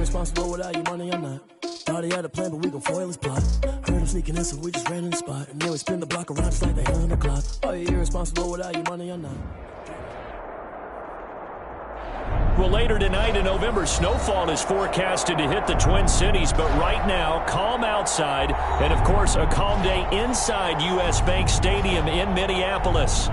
irresponsible without your money or not. Thought he had a plan, but we gon' foil his plot. Heard him sneaking in, so we just ran in the spot. And then we spin the block around just like they on the clock. Are you irresponsible without your money or not? Well, later tonight in November, snowfall is forecasted to hit the Twin Cities, but right now, calm outside, and of course, a calm day inside U.S. Bank Stadium in Minneapolis.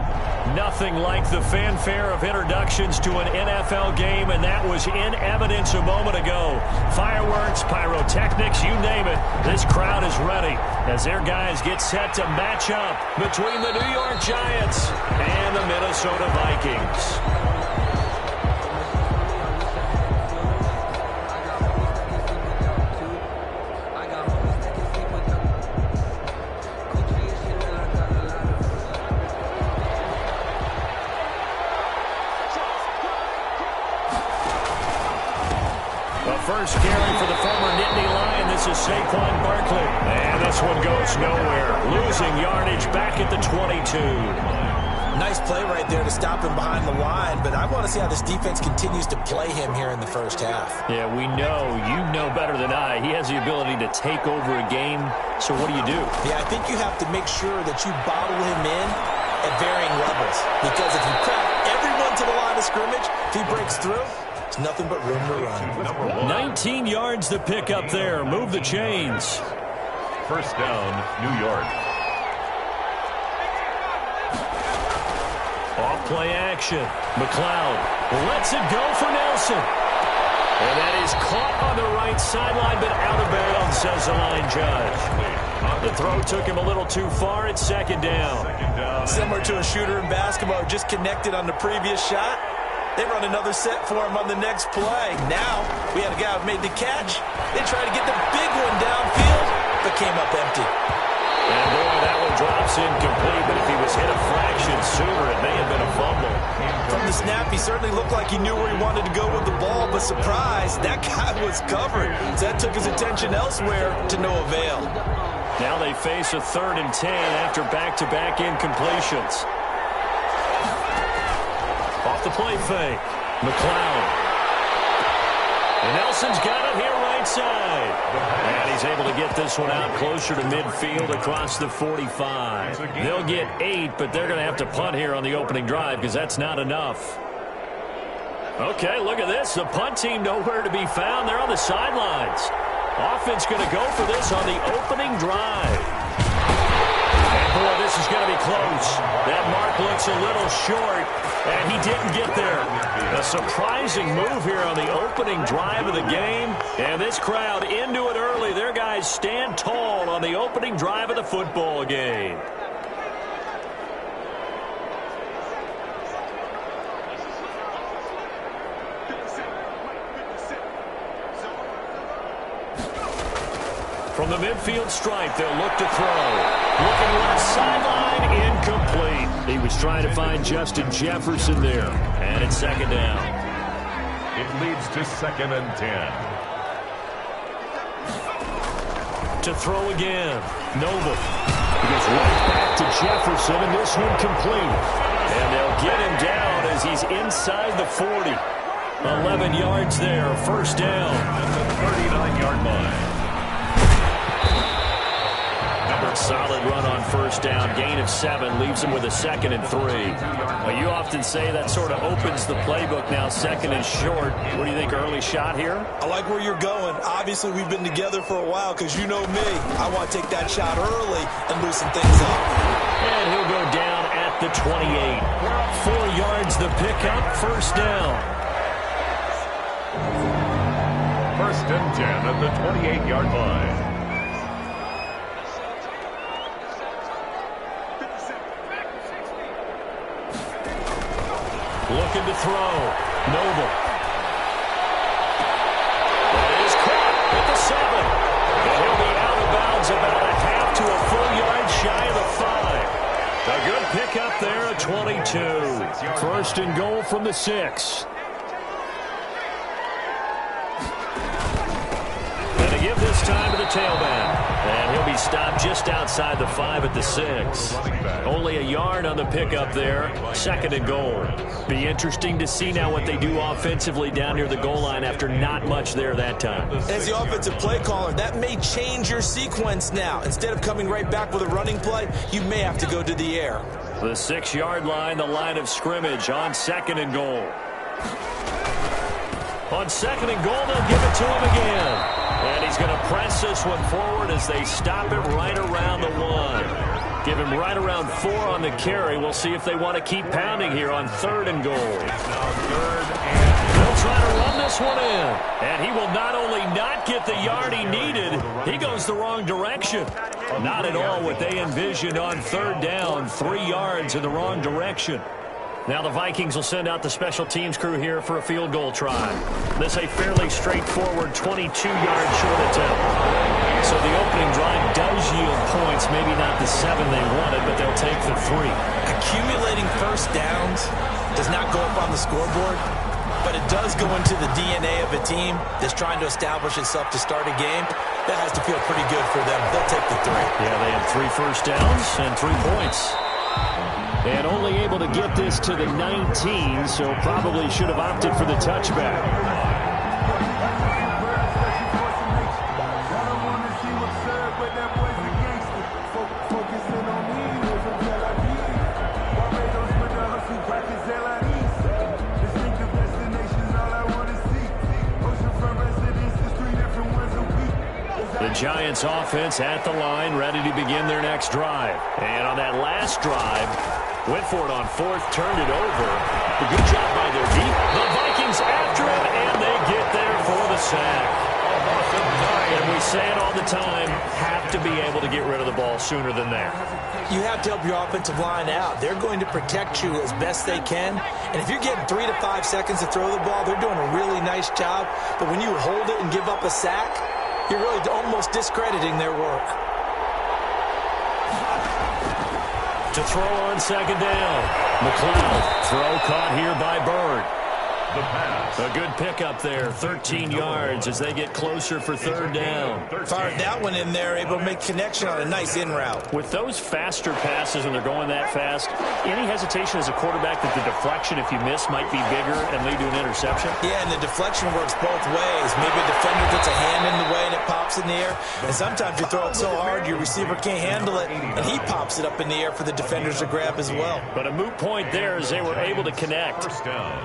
Nothing like the fanfare of introductions to an NFL game, and that was in evidence a moment ago. Fireworks, pyrotechnics, you name it. This crowd is ready as their guys get set to match up between the New York Giants and the Minnesota Vikings. First carry for the former Nittany Lion. This is Saquon Barkley. And this one goes nowhere. Losing yardage back at the 22. Nice play right there to stop him behind the line, but I want to see how this defense continues to play him here in the first half. Yeah, we know. You know better than I. He has the ability to take over a game. So what do you do? Yeah, I think you have to make sure that you bottle him in at varying levels. Because if you crowd everyone to the line of scrimmage, if he breaks through, nothing but room to run. 19 yards to pick up there. Move the chains. First down, New York. Off play action. McLeod lets it go for Nelson. And that is caught on the right sideline, but out of bounds, says the line judge. The throw took him a little too far. It's second down. Similar to a shooter in basketball, just connected on the previous shot. They run another set for him on the next play. Now, we had a guy who made the catch. They tried to get the big one downfield, but came up empty. And boy, that one drops incomplete, but if he was hit a fraction sooner, it may have been a fumble. From the snap, he certainly looked like he knew where he wanted to go with the ball, but surprise, that guy was covered. So that took his attention elsewhere to no avail. Now they face a 3rd and 10 after back-to-back incompletions. Off the play fake. McLeod. And Nelson's got it here right side. And he's able to get this one out closer to midfield across the 45. They'll get 8, but they're going to have to punt here on the opening drive because that's not enough. Okay, look at this. The punt team nowhere to be found. They're on the sidelines. Offense going to go for this on the opening drive. Boy, this is going to be close. That mark looks a little short, and he didn't get there. A surprising move here on the opening drive of the game, and this crowd into it early. Their guys stand tall on the opening drive of the football game. From the midfield stripe, they'll look to throw. Looking left sideline, incomplete. He was trying to find Justin Jefferson there. And it's second down. It leads to 2nd and 10. To throw again. Noble. He goes right back to Jefferson, and this one complete. And they'll get him down as he's inside the 40. 11 yards there, first down. At the 39-yard line. Solid run on first down. Gain of 7 leaves him with a 2nd and 3. Well, you often say that sort of opens the playbook now, 2nd and short. What do you think, early shot here? I like where you're going. Obviously, we've been together for a while because you know me. I want to take that shot early and loosen things up. And he'll go down at the 28. 4 yards the pickup, first down. 1st and 10 at the 28-yard line. Looking to throw. Noble. That is caught at the 7. And he'll be out of bounds about a half to a full yard shy of the 5. A good pickup there at 22. First and goal from the 6. And to give this time to the tailback. And he'll be He stopped just outside the 5 at the 6. Only a yard on the pickup there. 2nd and goal. Be interesting to see now what they do offensively down near the goal line after not much there that time. As the offensive play caller, that may change your sequence now. Instead of coming right back with a running play, you may have to go to the air. The 6-yard line, the line of scrimmage on 2nd and goal. On 2nd and goal, they'll give it to him again. And he's going to press this one forward as they stop it right around the 1. Give him right around 4 on the carry. We'll see if they want to keep pounding here on 3rd and goal. They'll try to run this one in. And he will not only not get the yard he needed, he goes the wrong direction. Not at all what they envisioned on 3rd down. 3 yards in the wrong direction. Now the Vikings will send out the special teams crew here for a field goal try. This a fairly straightforward 22-yard short attempt. So the opening drive does yield points, maybe not the 7 they wanted, but they'll take the 3. Accumulating first downs does not go up on the scoreboard, but it does go into the DNA of a team that's trying to establish itself to start a game. That has to feel pretty good for them. They'll take the 3. Yeah, they had 3 first downs and 3 points. And only able to get this to the 19, so probably should have opted for the touchback. The Giants offense at the line, ready to begin their next drive. And on that last drive, went for it on 4th, turned it over. A good job by their deep. The Vikings after him, and they get there for the sack. And we say it all the time, have to be able to get rid of the ball sooner than that. You have to help your offensive line out. They're going to protect you as best they can. And if you're getting 3 to 5 seconds to throw the ball, they're doing a really nice job. But when you hold it and give up a sack, you're really almost discrediting their work. To throw on 2nd down. McLeod, throw caught here by Bird. The pass. A good pickup there, 13 yards as they get closer for 3rd down. Fired that one in there, able to make connection on a nice in route. With those faster passes when they're going that fast, any hesitation as a quarterback that the deflection, if you miss, might be bigger and lead to an interception? Yeah, and the deflection works both ways. Maybe a defender gets a hand in the way and it pops in the air. And sometimes you throw it so hard your receiver can't handle it, and he pops it up in the air for the defenders to grab as well. But a moot point there as they were able to connect. First down.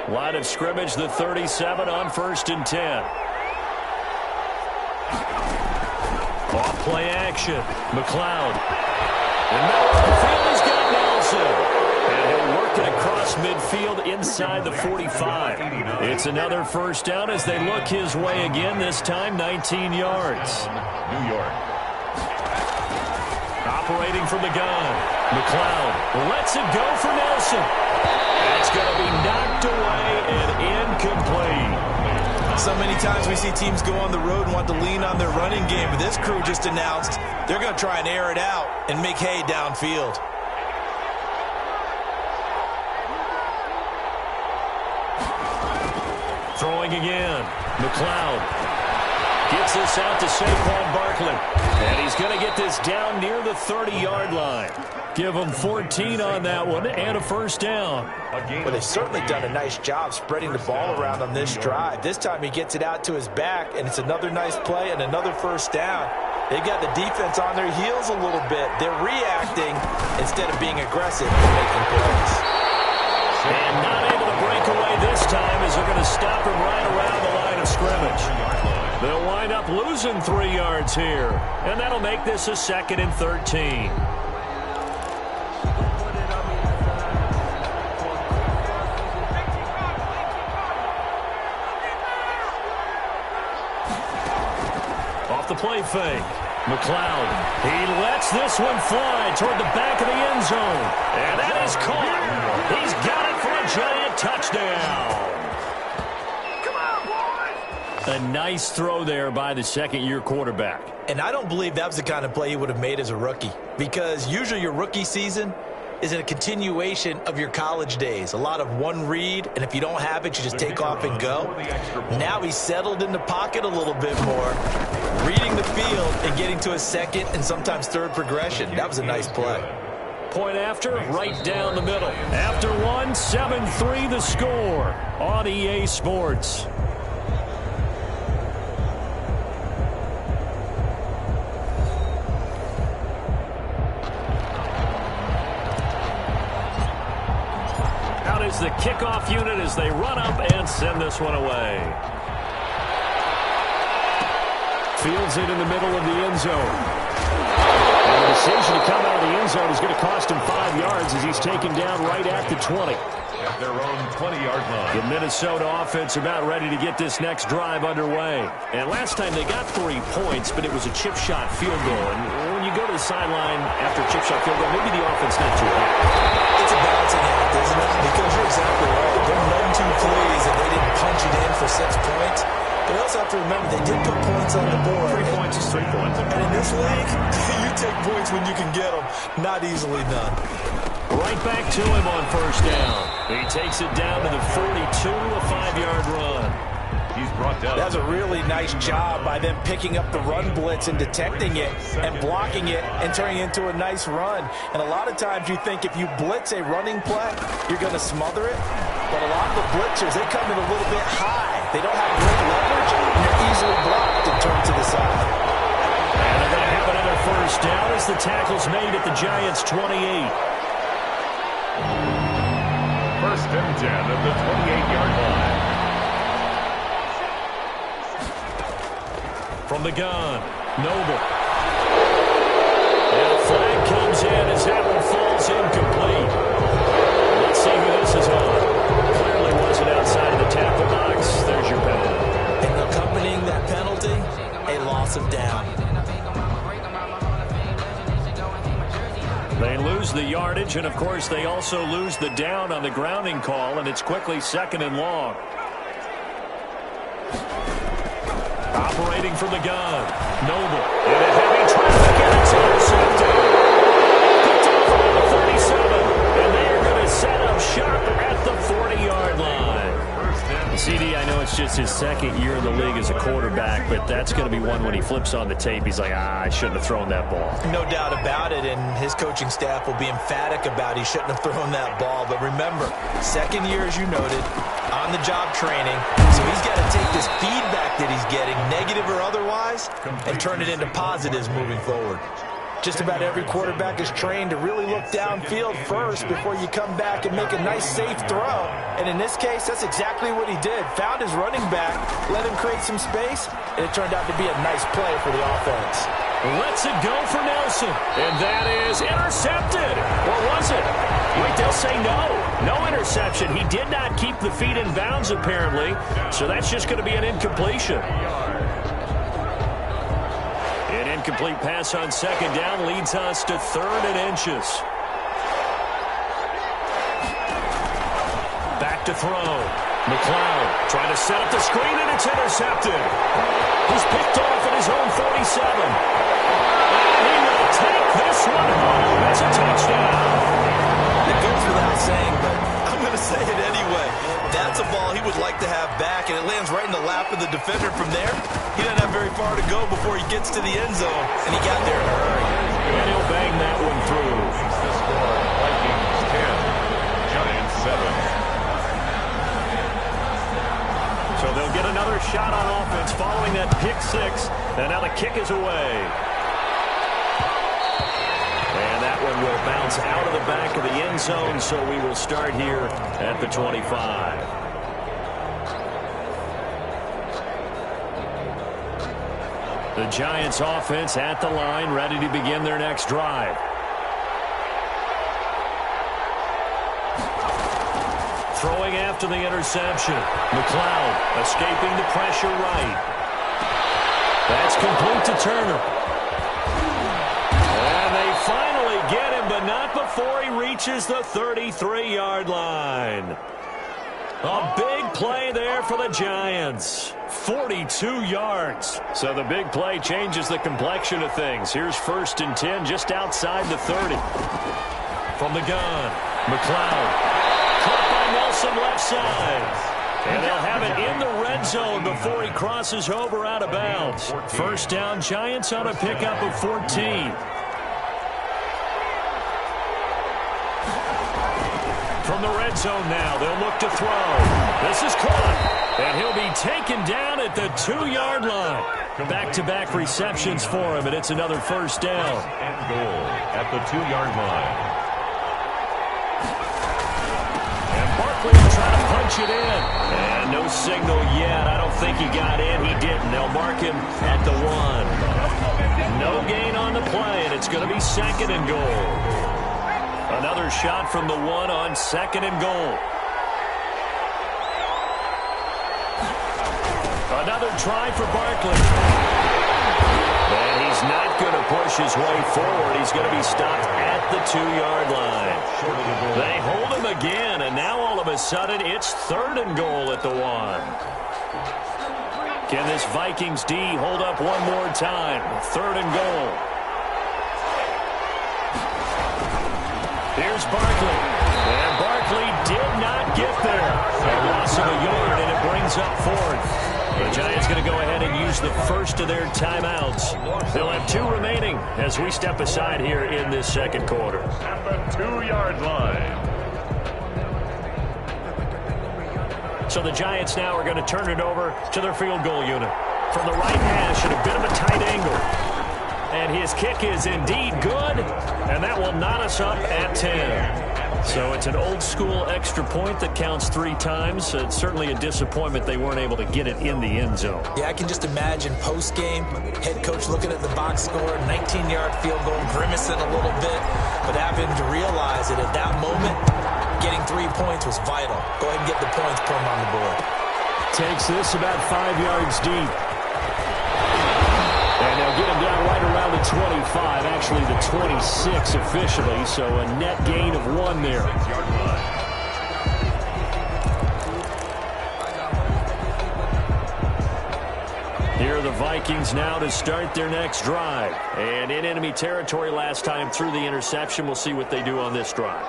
Line of scrimmage, the 37 on 1st and 10. Off play action. McLeod. And now on the field, he's got Nelson. And he'll work it across midfield inside the 45. It's another 1st down as they look his way again, this time 19 yards. New York. Operating from the gun. McLeod lets it go for Nelson. It's going to be knocked away and incomplete. So many times we see teams go on the road and want to lean on their running game, but this crew just announced they're going to try and air it out and make hay downfield. Throwing again. McLeod gets this out to Saquon Barkley. And he's going to get this down near the 30-yard line. Give them 14 on that one and a 1st down. Well, they've certainly done a nice job spreading the ball around on this drive. This time he gets it out to his back, and it's another nice play and another 1st down. They've got the defense on their heels a little bit. They're reacting instead of being aggressive and making plays. And not able to break away this time as they're going to stop him right around the line of scrimmage. They'll wind up losing 3 yards here, and that'll make this a 2nd and 13. Off the play fake. McLeod, he lets this one fly toward the back of the end zone. And that is caught. He's got it for a giant touchdown. A nice throw there by the 2nd-year quarterback. And I don't believe that was the kind of play he would have made as a rookie, because usually your rookie season, is a continuation of your college days. A lot of one read, and if you don't have it, you just take off and go. Now he's settled in the pocket a little bit more, reading the field and getting to a second and sometimes third progression. That was a nice play. Point after, right down the middle. After one, 7-3 the score on EA Sports. Out is the kickoff unit as they run up and send this one away. Fields it in the middle of the end zone. And the decision to come out of the end zone is going to cost him 5 yards as he's taken down right at the 20. At their own 20-yard line. The Minnesota offense about ready to get this next drive underway. And last time they got 3 points, but it was a chip shot field goal. And when you go to the sideline after a chip shot field goal, maybe the offense not too high. It's a balancing act, isn't it? Because you're exactly right. They're none too pleased that they didn't punch it in for 6 points. But you also have to remember they did put points on the board. 3 points is 3 points. And in this league, you take points when you can get them. Not easily done. Right back to him on first down. He takes it down to the 42, a 5-yard run. He's brought down. That's a really nice job by them picking up the run blitz and detecting it and blocking it and turning it into a nice run. And a lot of times you think if you blitz a running play, you're going to smother it. But a lot of the blitzers, they come in a little bit high. They don't have great leverage, and they're easily blocked and turned to the side. And they're going to have another first down as the tackle's made at the Giants' 28. First and 10 at the 28-yard line. From the gun, Noble. And a flag comes in as that one falls incomplete. Let's see who this is on. Clearly wasn't outside of the tackle box. There's your penalty. And accompanying that penalty, a loss of down. They lose the yardage, and of course they also lose the down on the grounding call, and it's quickly 2nd and long. Operating from the gun, Noble. In a heavy traffic, and it's intercepted. Picked off at the 37, and they are going to set up shop at the 40-yard line. CD, I know it's just his 2nd year in the league as a quarterback, but that's going to be one when he flips on the tape, he's like, I shouldn't have thrown that ball. No doubt about it, and his coaching staff will be emphatic about he shouldn't have thrown that ball. But remember, 2nd year, as you noted, on-the-job training, so he's got to take this feedback that he's getting, negative or otherwise, and turn it into positives moving forward. Just about every quarterback is trained to really look downfield first before you come back and make a nice, safe throw. And in this case, that's exactly what he did. Found his running back, let him create some space, and it turned out to be a nice play for the offense. Lets it go for Nelson, and that is intercepted. Or was it? Wait, they'll say no. No interception. He did not keep the feet in bounds, apparently, so that's just going to be an incompletion. An incomplete pass on 2nd down leads us to 3rd and inches. Back to throw. McLeod trying to set up the screen, and it's intercepted. He's picked off at his own 47. And he will take this one home as a touchdown. It goes without saying, but I'm going to say it anyway. That's a ball he would like to have back, and it lands right in the lap of the defender. From there, he doesn't have very far to go before he gets to the end zone, and he got there in a hurry. And he'll bang that one through. The score, Vikings 10, Giants 7. So they'll get another shot on offense following that pick 6, and now the kick is away. And that one will bounce out of the back of the end zone, so we will start here at the 25. The Giants offense at the line, ready to begin their next drive. Throwing after the interception. McLeod escaping the pressure right. That's complete to Turner. And they finally get him, but not before he reaches the 33-yard line. A big play there for the Giants. 42 yards. So the big play changes the complexion of things. Here's 1st and 10 just outside the 30. From the gun, McLeod. Caught by Nelson left side. And they'll have it in the red zone before he crosses over out of bounds. First down, Giants on a pickup of 14. From the red zone now, they'll look to throw. This is caught, and he'll be taken down at the 2-yard line. Back-to-back receptions for him, and it's another first down. And goal at the 2-yard line. And Barkley will try to punch it in. And no signal yet. I don't think he got in. He didn't. They'll mark him at the 1. No gain on the play, and it's going to be second and goal. Another shot from the 1 on second and goal. Another try for Barkley. And he's not going to push his way forward. He's going to be stopped at the 2-yard line. They hold him again, and now all of a sudden it's third and goal at the 1. Can this Vikings D hold up one more time? Third and goal. Here's Barkley. And Barkley did not get there. A loss of a yard, and it brings up fourth. The Giants going to go ahead and use the first of their timeouts. They'll have 2 remaining as we step aside here in this second quarter. At the 2-yard line. So the Giants now are going to turn it over to their field goal unit. From the right hash at a bit of a tight angle. And his kick is indeed good, and that will knot us up at 10. So it's an old-school extra point that counts 3 times. It's certainly a disappointment they weren't able to get it in the end zone. Yeah, I can just imagine post-game, head coach looking at the box score, 19-yard field goal, grimacing a little bit, but having to realize that at that moment, getting 3 points was vital. Go ahead and get the points, put them on the board. Takes this about 5 yards deep. And they'll get him down right around the 25, actually the 26 officially, so a net gain of 1 there. Here are the Vikings now to start their next drive. And in enemy territory last time through the interception. We'll see what they do on this drive.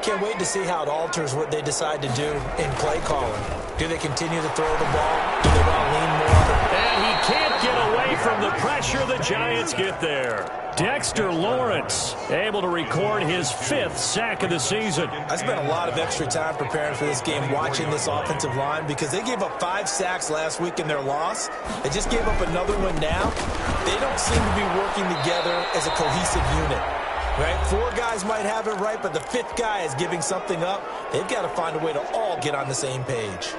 Can't wait to see how it alters what they decide to do in play calling. Do they continue to throw the ball? Do they want to lean more? And he can't get away from the pressure the Giants get there. Dexter Lawrence able to record his 5th sack of the season. I spent a lot of extra time preparing for this game, watching this offensive line, because they gave up 5 sacks last week in their loss. They just gave up another one now. They don't seem to be working together as a cohesive unit. Right? 4 guys might have it right, but the 5th guy is giving something up. They've got to find a way to all get on the same page.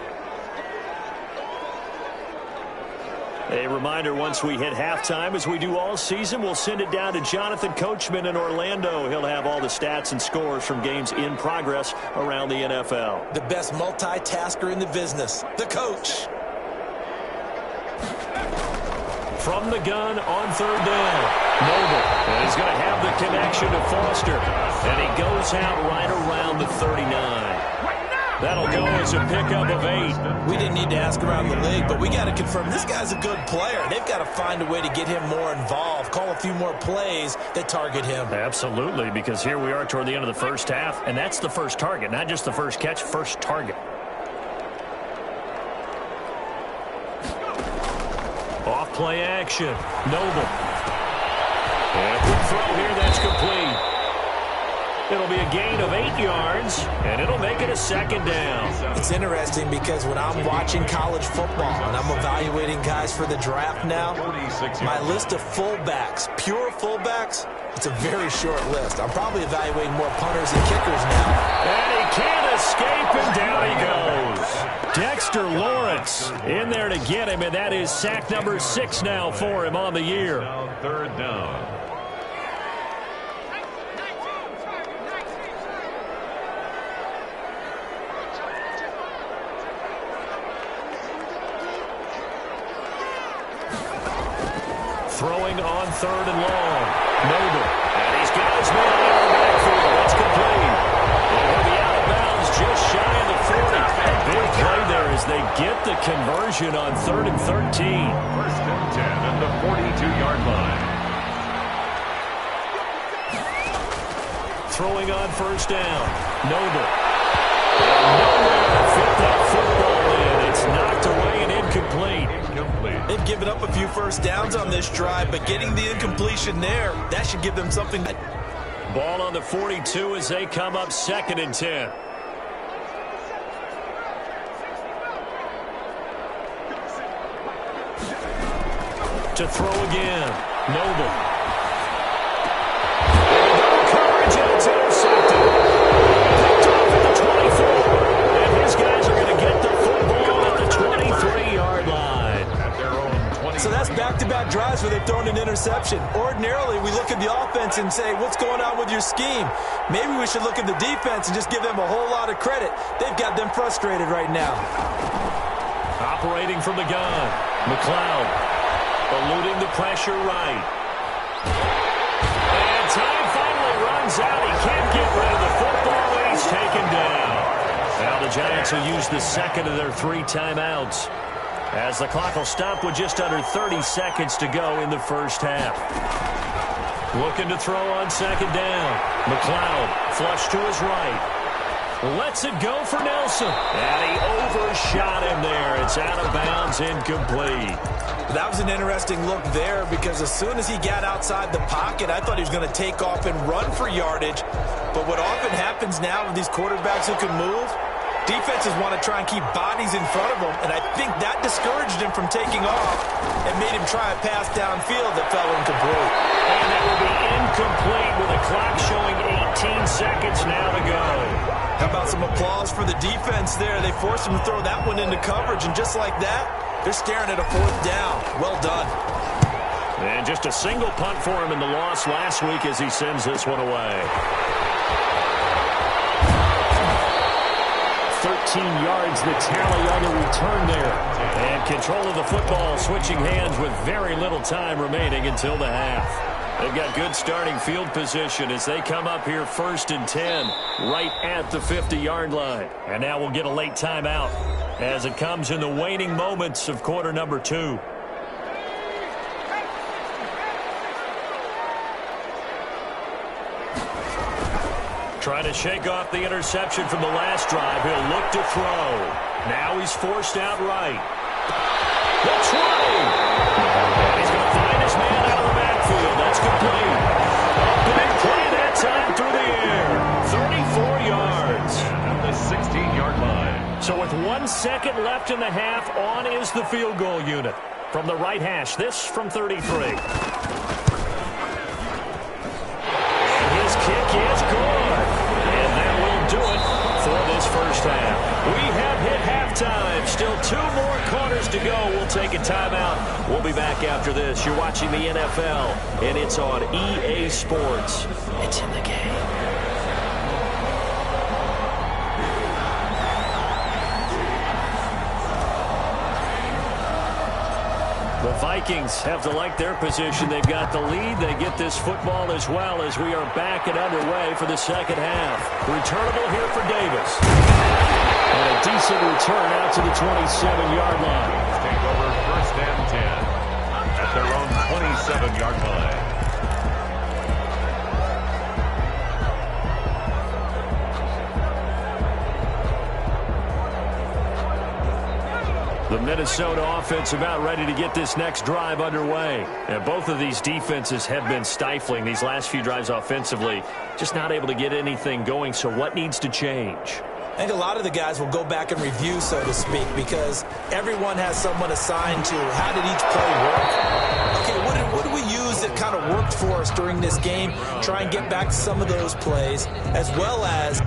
A reminder, once we hit halftime, as we do all season, we'll send it down to Jonathan Coachman in Orlando. He'll have all the stats and scores from games in progress around the NFL. The best multitasker in the business, the coach. From the gun on third down, Noble. And he's going to have the connection to Foster. And he goes out right around the 39. That'll go as a pickup of 8. We didn't need to ask around the league, but we got to confirm this guy's a good player. They've got to find a way to get him more involved, call a few more plays that target him. Absolutely, because here we are toward the end of the first half, and that's the first target, not just the first catch, first target. Off play action, Noble. And quick throw here, that's complete. It'll be a gain of 8 yards, and it'll make it a second down. It's interesting because when I'm watching college football and I'm evaluating guys for the draft now, my list of fullbacks, pure fullbacks, it's a very short list. I'm probably evaluating more punters and kickers now. And he can't escape, and down he goes. Dexter Lawrence in there to get him, and that is sack number 6 now for him on the year. Third down. Throwing on third and long. Noble. And he's got his man in the backfield. That's complete. And he'll be out of bounds just shy of the 40. A big play there as they get the conversion on 3rd and 13. First and 10 at the 42-yard line. throwing on first down. Noble. And nowhere fit that football in. It's knocked away and incomplete. They've given up a few first downs on this drive, but getting the incompletion there, that should give them something. Ball on the 42 as they come up 2nd and 10. To throw again. Noble. Coverage, and it's intercepted. Picked off at the 24. And his guys are going to get the football at the 23-yard line. At their own 20. So that's back-to-back drives where they've thrown an interception. Ordinarily, we look at the offense and say, what's going on with your scheme? Maybe we should look at the defense and just give them a whole lot of credit. They've got them frustrated right now. Operating from the gun. McLeod. Eluding the pressure right. And time finally runs out. He can't get rid of the football, and he's taken down. Now the Giants will use the second of their 3 timeouts, as the clock will stop with just under 30 seconds to go in the first half. Looking to throw on 2nd down. McLeod flush to his right. Lets it go for Nelson. And he overshot him there. It's out of bounds, incomplete. That was an interesting look there, because as soon as he got outside the pocket, I thought he was going to take off and run for yardage. But what often happens now with these quarterbacks who can move, defenses want to try and keep bodies in front of them, and I think that discouraged him from taking off and made him try a pass downfield that fell incomplete. And that will be incomplete with a clock showing 18 seconds now to go. How about some applause for the defense there? They forced him to throw that one into coverage, and just like that, they're staring at a 4th down. Well done. And just a single punt for him in the loss last week as he sends this one away. 13 yards the tally on the return there. And control of the football switching hands with very little time remaining until the half. They've got good starting field position as they come up here 1st and 10 right at the 50-yard line. And now we'll get a late timeout as it comes in the waning moments of quarter number 2. Trying to shake off the interception from the last drive. He'll look to throw. Now he's forced out right. That's right. He's going to find his man out of the backfield. That's complete. Big play that time through the air. 34 yards. At the 16-yard line. So with 1 second left in the half, on is the field goal unit. From the right hash, this from 33. And his kick is good. And that will do it for this first half. We have hit halftime. Still 2 more quarters to go. We'll take a timeout. We'll be back after this. You're watching the NFL, and it's on EA Sports. It's in the game. The Vikings have to like their position. They've got the lead. They get this football as well as we are back and underway for the second half. Returnable here for Davis. And a decent return out to the 27-yard line. Take over 1st and 10 at their own 27-yard line. The Minnesota offense about ready to get this next drive underway. And both of these defenses have been stifling these last few drives offensively. Just not able to get anything going. So what needs to change? I think a lot of the guys will go back and review, so to speak, because everyone has someone assigned to how did each play work. Okay, what did we use that kind of worked for us during this game? Try and get back to some of those plays, as well as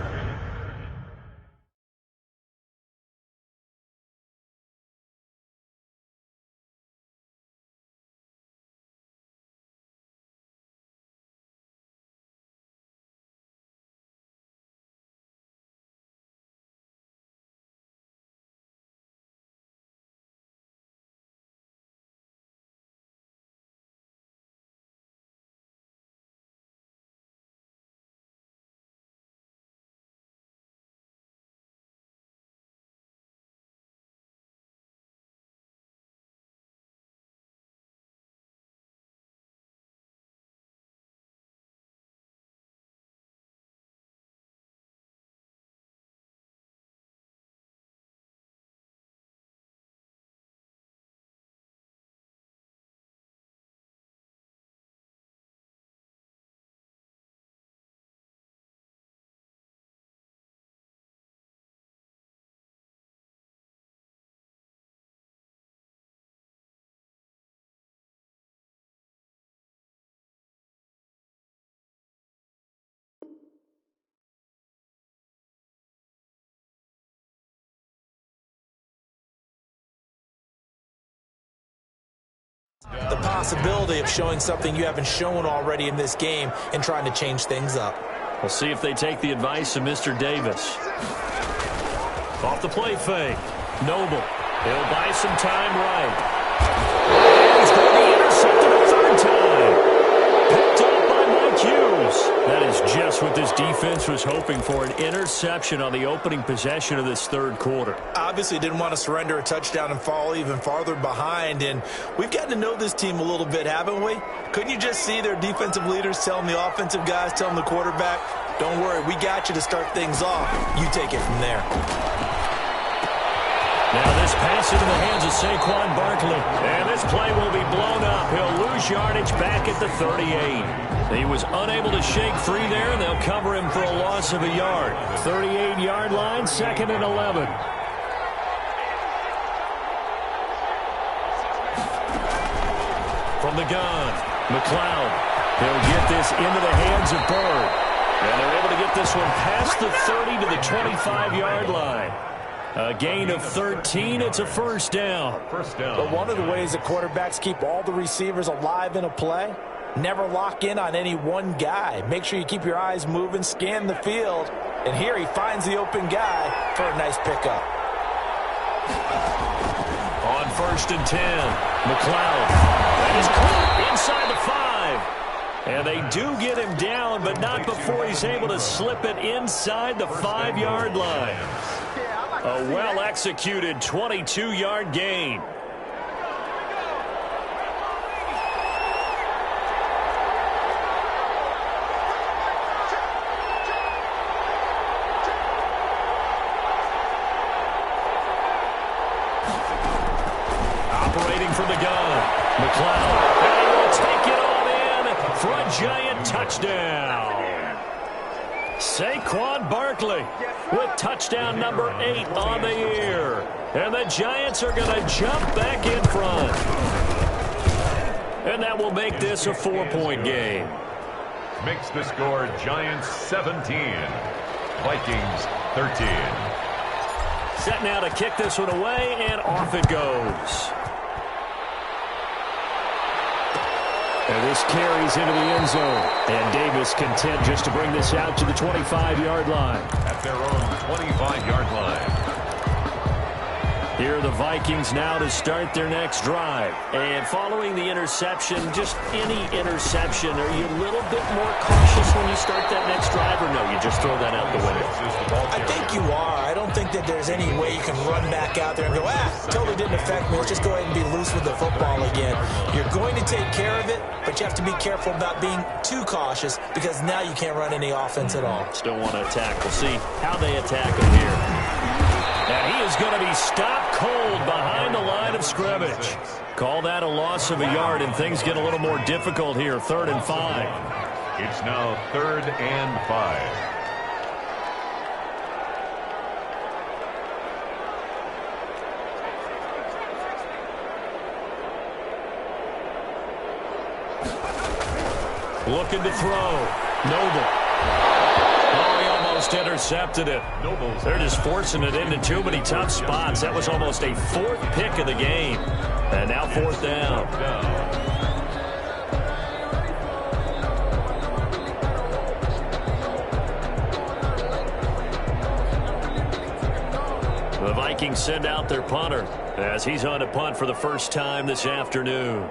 The possibility of showing something you haven't shown already in this game and trying to change things up. We'll see if they take the advice of Mr. Davis. Off the play fake. Noble. He'll buy some time right. And he's going to be intercepted a third time. Picked up by Mike Hughes. That is just what this defense was hoping for, an interception on the opening possession of this third quarter. Obviously didn't want to surrender a touchdown and fall even farther behind, and we've gotten to know this team a little bit, haven't we? Couldn't you just see their defensive leaders telling the offensive guys, telling the quarterback, don't worry, we got you to start things off. You take it from there. Now this pass into the hands of Saquon Barkley. And this play will be blown up. He'll lose yardage back at the 38. He was unable to shake free there, and they'll cover him for a loss of a yard. 38-yard line, 2nd and 11. From the gun, McLeod. He'll get this into the hands of Bird. And they're able to get this one past the 30 to the 25-yard line. A gain of 13. It's a first down. But one of the ways that quarterbacks keep all the receivers alive in a play, never lock in on any one guy. Make sure you keep your eyes moving, scan the field. And here he finds the open guy for a nice pickup. On 1st and 10, McLeod. That is caught inside the 5. And they do get him down, but not before he's able to slip it inside the 5-yard line. A well-executed 22-yard gain. Operating from the gun, McLeod. And he will take it all in for a giant touchdown. Saquon Barkley with touchdown number 8 on the year. And the Giants are going to jump back in front. And that will make this a 4-point game. Makes the score Giants 17, Vikings 13. Set now to kick this one away, and off it goes. And this carries into the end zone. And Davis content just to bring this out to the 25-yard line. At their own 25-yard line. Here are the Vikings now to start their next drive. And following the interception, just any interception, are you a little bit more cautious when you start that next drive, or no, you just throw that out the window? I think you are. I don't think that there's any way you can run back out there and go, totally didn't affect me. Let's just go ahead and be loose with the football again. You're going to take care of it, but you have to be careful about being too cautious because now you can't run any offense at all. Just don't want to attack. We'll see how they attack him here. And he is going to be stopped cold behind the line of scrimmage. Call that a loss of a yard, and things get a little more difficult here. 3rd and 5. It's now 3rd and 5. Looking to throw. Noble. Oh, he almost intercepted it. They're just forcing it into too many tough spots. That was almost a 4th pick of the game. And now 4th down. The Vikings send out their punter as he's on to punt for the first time this afternoon.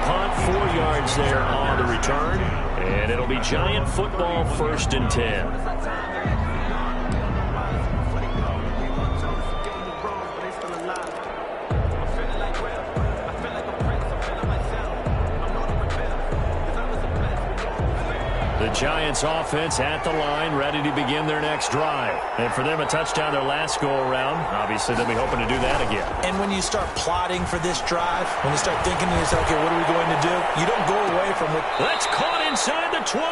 Punt, 4 yards there on the return, and it'll be Giant football, 1st and 10. The Giants offense at the line, ready to begin their next drive. And for them, a touchdown their last go-around. Obviously, they'll be hoping to do that again. And when you start plotting for this drive, when you start thinking to yourself, okay, what are we going to do? You don't go away from it. That's caught inside the 20.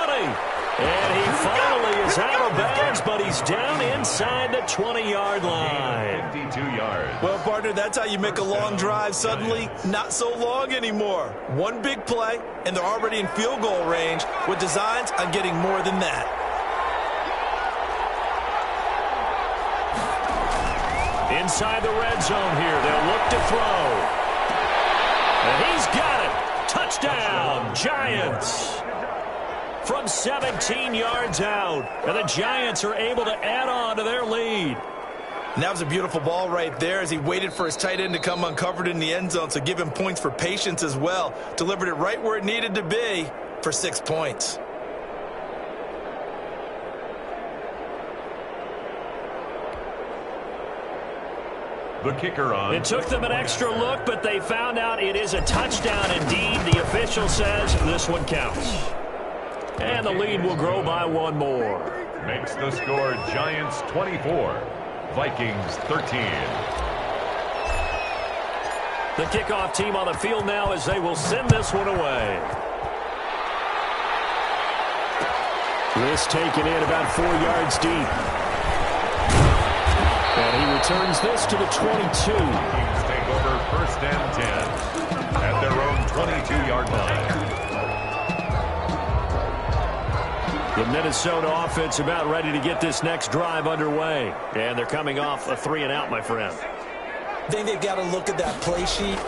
And he finally is out of bounds, but he's down inside the 20-yard line. 52 yards. Well, partner, that's how you make a long drive suddenly not so long anymore. One big play, and they're already in field goal range with designs on getting more than that. Inside the red zone here, they'll look to throw. And he's got it. Touchdown, Giants. From 17 yards out. And the Giants are able to add on to their lead. And that was a beautiful ball right there as he waited for his tight end to come uncovered in the end zone, so give him points for patience as well. Delivered it right where it needed to be for 6 points. The kicker on. It took them an extra look, but they found out it is a touchdown indeed. The official says this one counts. And the lead will grow by one more. Makes the score Giants 24, Vikings 13. The kickoff team on the field now as they will send this one away. This taken in about 4 yards deep. And he returns this to the 22. Vikings take over first and 10 at their own 22-yard line. The Minnesota offense about ready to get this next drive underway. And they're coming off a 3-and-out, my friend. I think they've got to look at that play sheet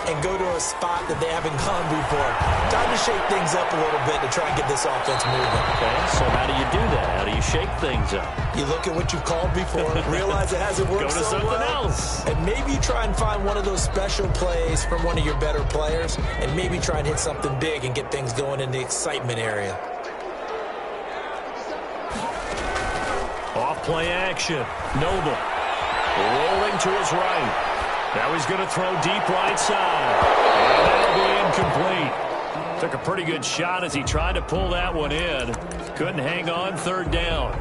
and go to a spot that they haven't gone before. Time to shake things up a little bit to try and get this offense moving. Okay, so how do you do that? How do you shake things up? You look at what you called before, realize it hasn't worked Go to so something well, else. and maybe you try and find one of those special plays from one of your better players, and maybe try and hit something big and get things going in the excitement area. Off play action. Noble rolling to his right. Now he's going to throw deep right side. And that'll be incomplete. Took a pretty good shot as he tried to pull that one in. Couldn't hang on third down.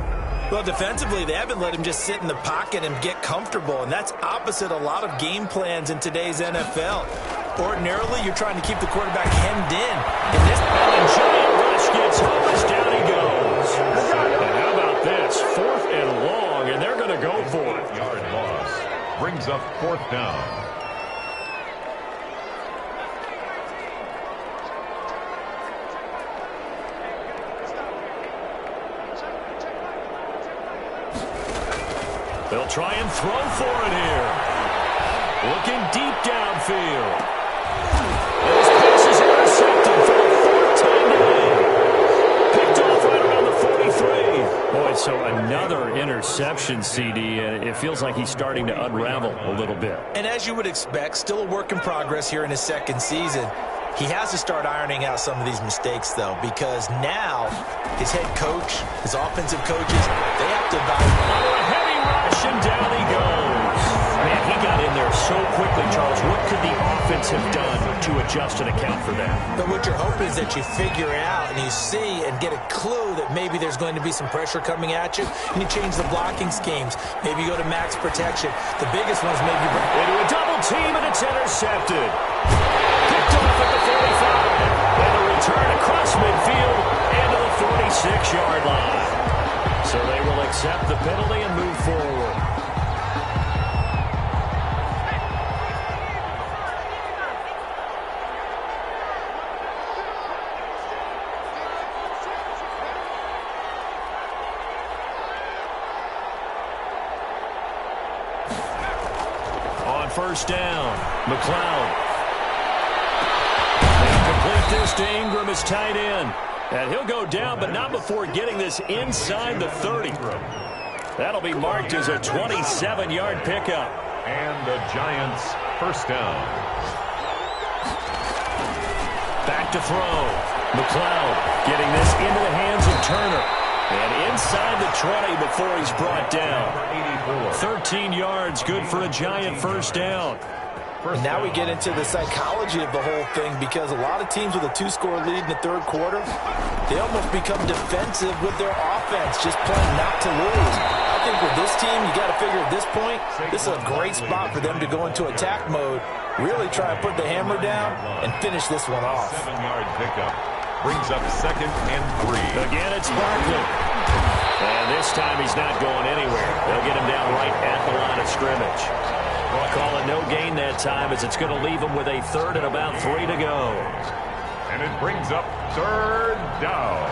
Well, defensively, they haven't let him just sit in the pocket and get comfortable, and that's opposite a lot of game plans in today's NFL. Ordinarily, you're trying to keep the quarterback hemmed in. And the giant rush gets home as down he goes. And how about this? 4th and long, and they're going to go for it. Yard loss brings up 4th down. They'll try and throw for it here. Looking deep downfield. This pass is intercepted for the 4th time today. Picked off right around the 43. Boy, so another interception, CD, and it feels like he's starting to unravel a little bit. And as you would expect, still a work in progress here in his second season. He has to start ironing out some of these mistakes, though, because now his head coach, his offensive coaches, they have to evaluate. A heavy rush, and down he goes. Man, he got in there so quickly, Charles. What could the offense have done to adjust and account for that? But what you're hoping is that you figure out and you see and get a clue that maybe there's going to be some pressure coming at you, and you change the blocking schemes. Maybe you go to max protection. The biggest one is maybe into a double team, and it's intercepted. Picked off at the 45. And a return across midfield into the 46-yard line. So they will accept the penalty and move forward. On first down, McLeod. Complete this to Ingram as tight end. And he'll go down, but not before getting this inside the 30. That'll be marked as a 27-yard pickup. And the Giants first down. Back to throw. McLeod getting this into the hands of Turner. And inside the 20 before he's brought down. 13 yards, good for a Giant first down. And now we get into the psychology of the whole thing, because a lot of teams with a 2-score lead in the third quarter, they almost become defensive with their offense, just playing not to lose. I think with this team, you got to figure at this point, this is a great spot for them to go into attack mode, really try and put the hammer down and finish this one off. 7-yard pickup. brings up 2nd and 3. Again, it's Barkley. And this time he's not going anywhere. They'll get him down right at the line of scrimmage. We'll call it no gain that time as it's going to leave him with a 3rd and about 3 to go. And it brings up 3rd down.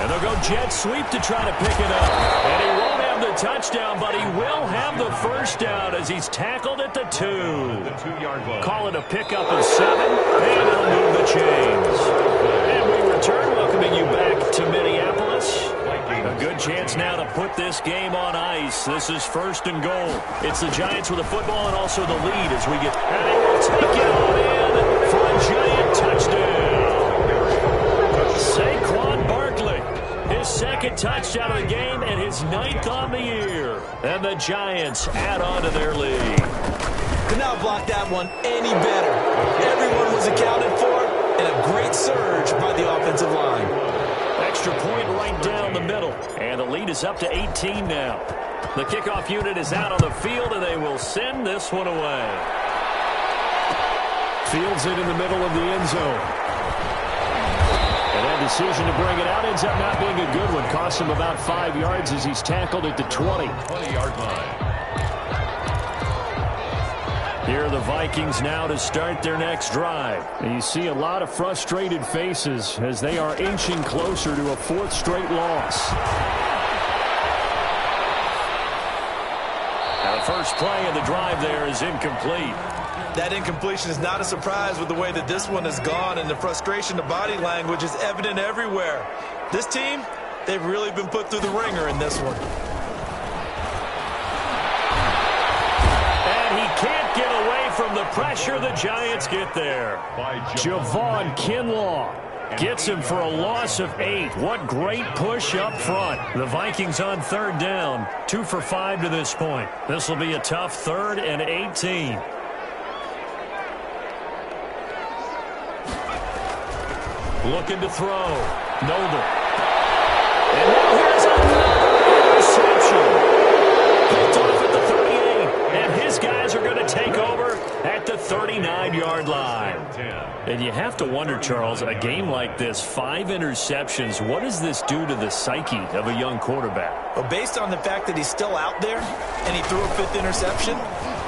They'll go jet sweep to try to pick it up. And he won't have the touchdown, but he will have the 1st down as he's tackled at the 2. The 2-yard line. Call it a pickup of 7, and it'll move the chains. And we return, welcoming you back to Minneapolis. A good chance now to put this game on ice. This is 1st and goal. It's the Giants with the football and also the lead as we get... And he will take it on in for a Giant touchdown. Saquon Barkley. His 2nd touchdown of the game and his 9th on the year. And the Giants add on to their lead. Could not block that one any better. Everyone was accounted for, and a great surge by the offensive line. Extra point right down the middle. And the lead is up to 18 now. The kickoff unit is out on the field, and they will send this one away. Fields it in the middle of the end zone. And that decision to bring it out ends up not being a good one. Costs him about 5 yards as he's tackled at the 20. 20-yard line. Here are the Vikings now to start their next drive. And you see a lot of frustrated faces as they are inching closer to a 4th straight loss. Now the first play of the drive there is incomplete. That incompletion is not a surprise with the way that this one has gone, and the frustration, the body language is evident everywhere. This team, they've really been put through the ringer in this one. And he can't get away from the pressure the Giants get there. Javon Kinlaw gets him for a loss of 8. What great push up front. The Vikings on 3rd down, 2 for 5 to this point. This will be a tough 3rd and 18. Looking to throw. Noble. And now here's another interception. Picked off at the 38. And his guys are going to take over at the 39-yard line. And you have to wonder, Charles, a game like this, 5 interceptions, what does this do to the psyche of a young quarterback? Well, based on the fact that he's still out there and he threw a 5th interception,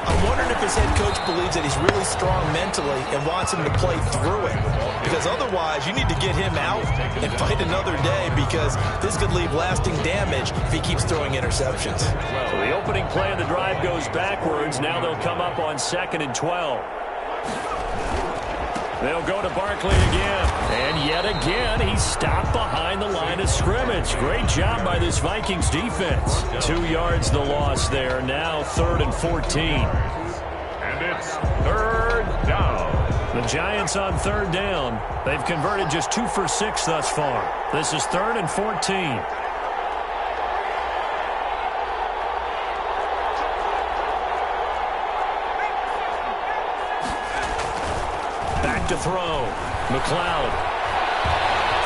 I'm wondering if his head coach believes that he's really strong mentally and wants him to play through it. Because otherwise, you need to get him out and fight another day, because this could leave lasting damage if he keeps throwing interceptions. So the opening play of the drive goes backwards. Now they'll come up on 2nd and 12. They'll go to Barkley again. And yet again, he's stopped behind the line of scrimmage. Great job by this Vikings defense. 2 yards the loss there. Now 3rd and 14. And it's 3rd down. The Giants on 3rd down. They've converted just 2 for 6 thus far. This is 3rd and 14. To throw. McLeod.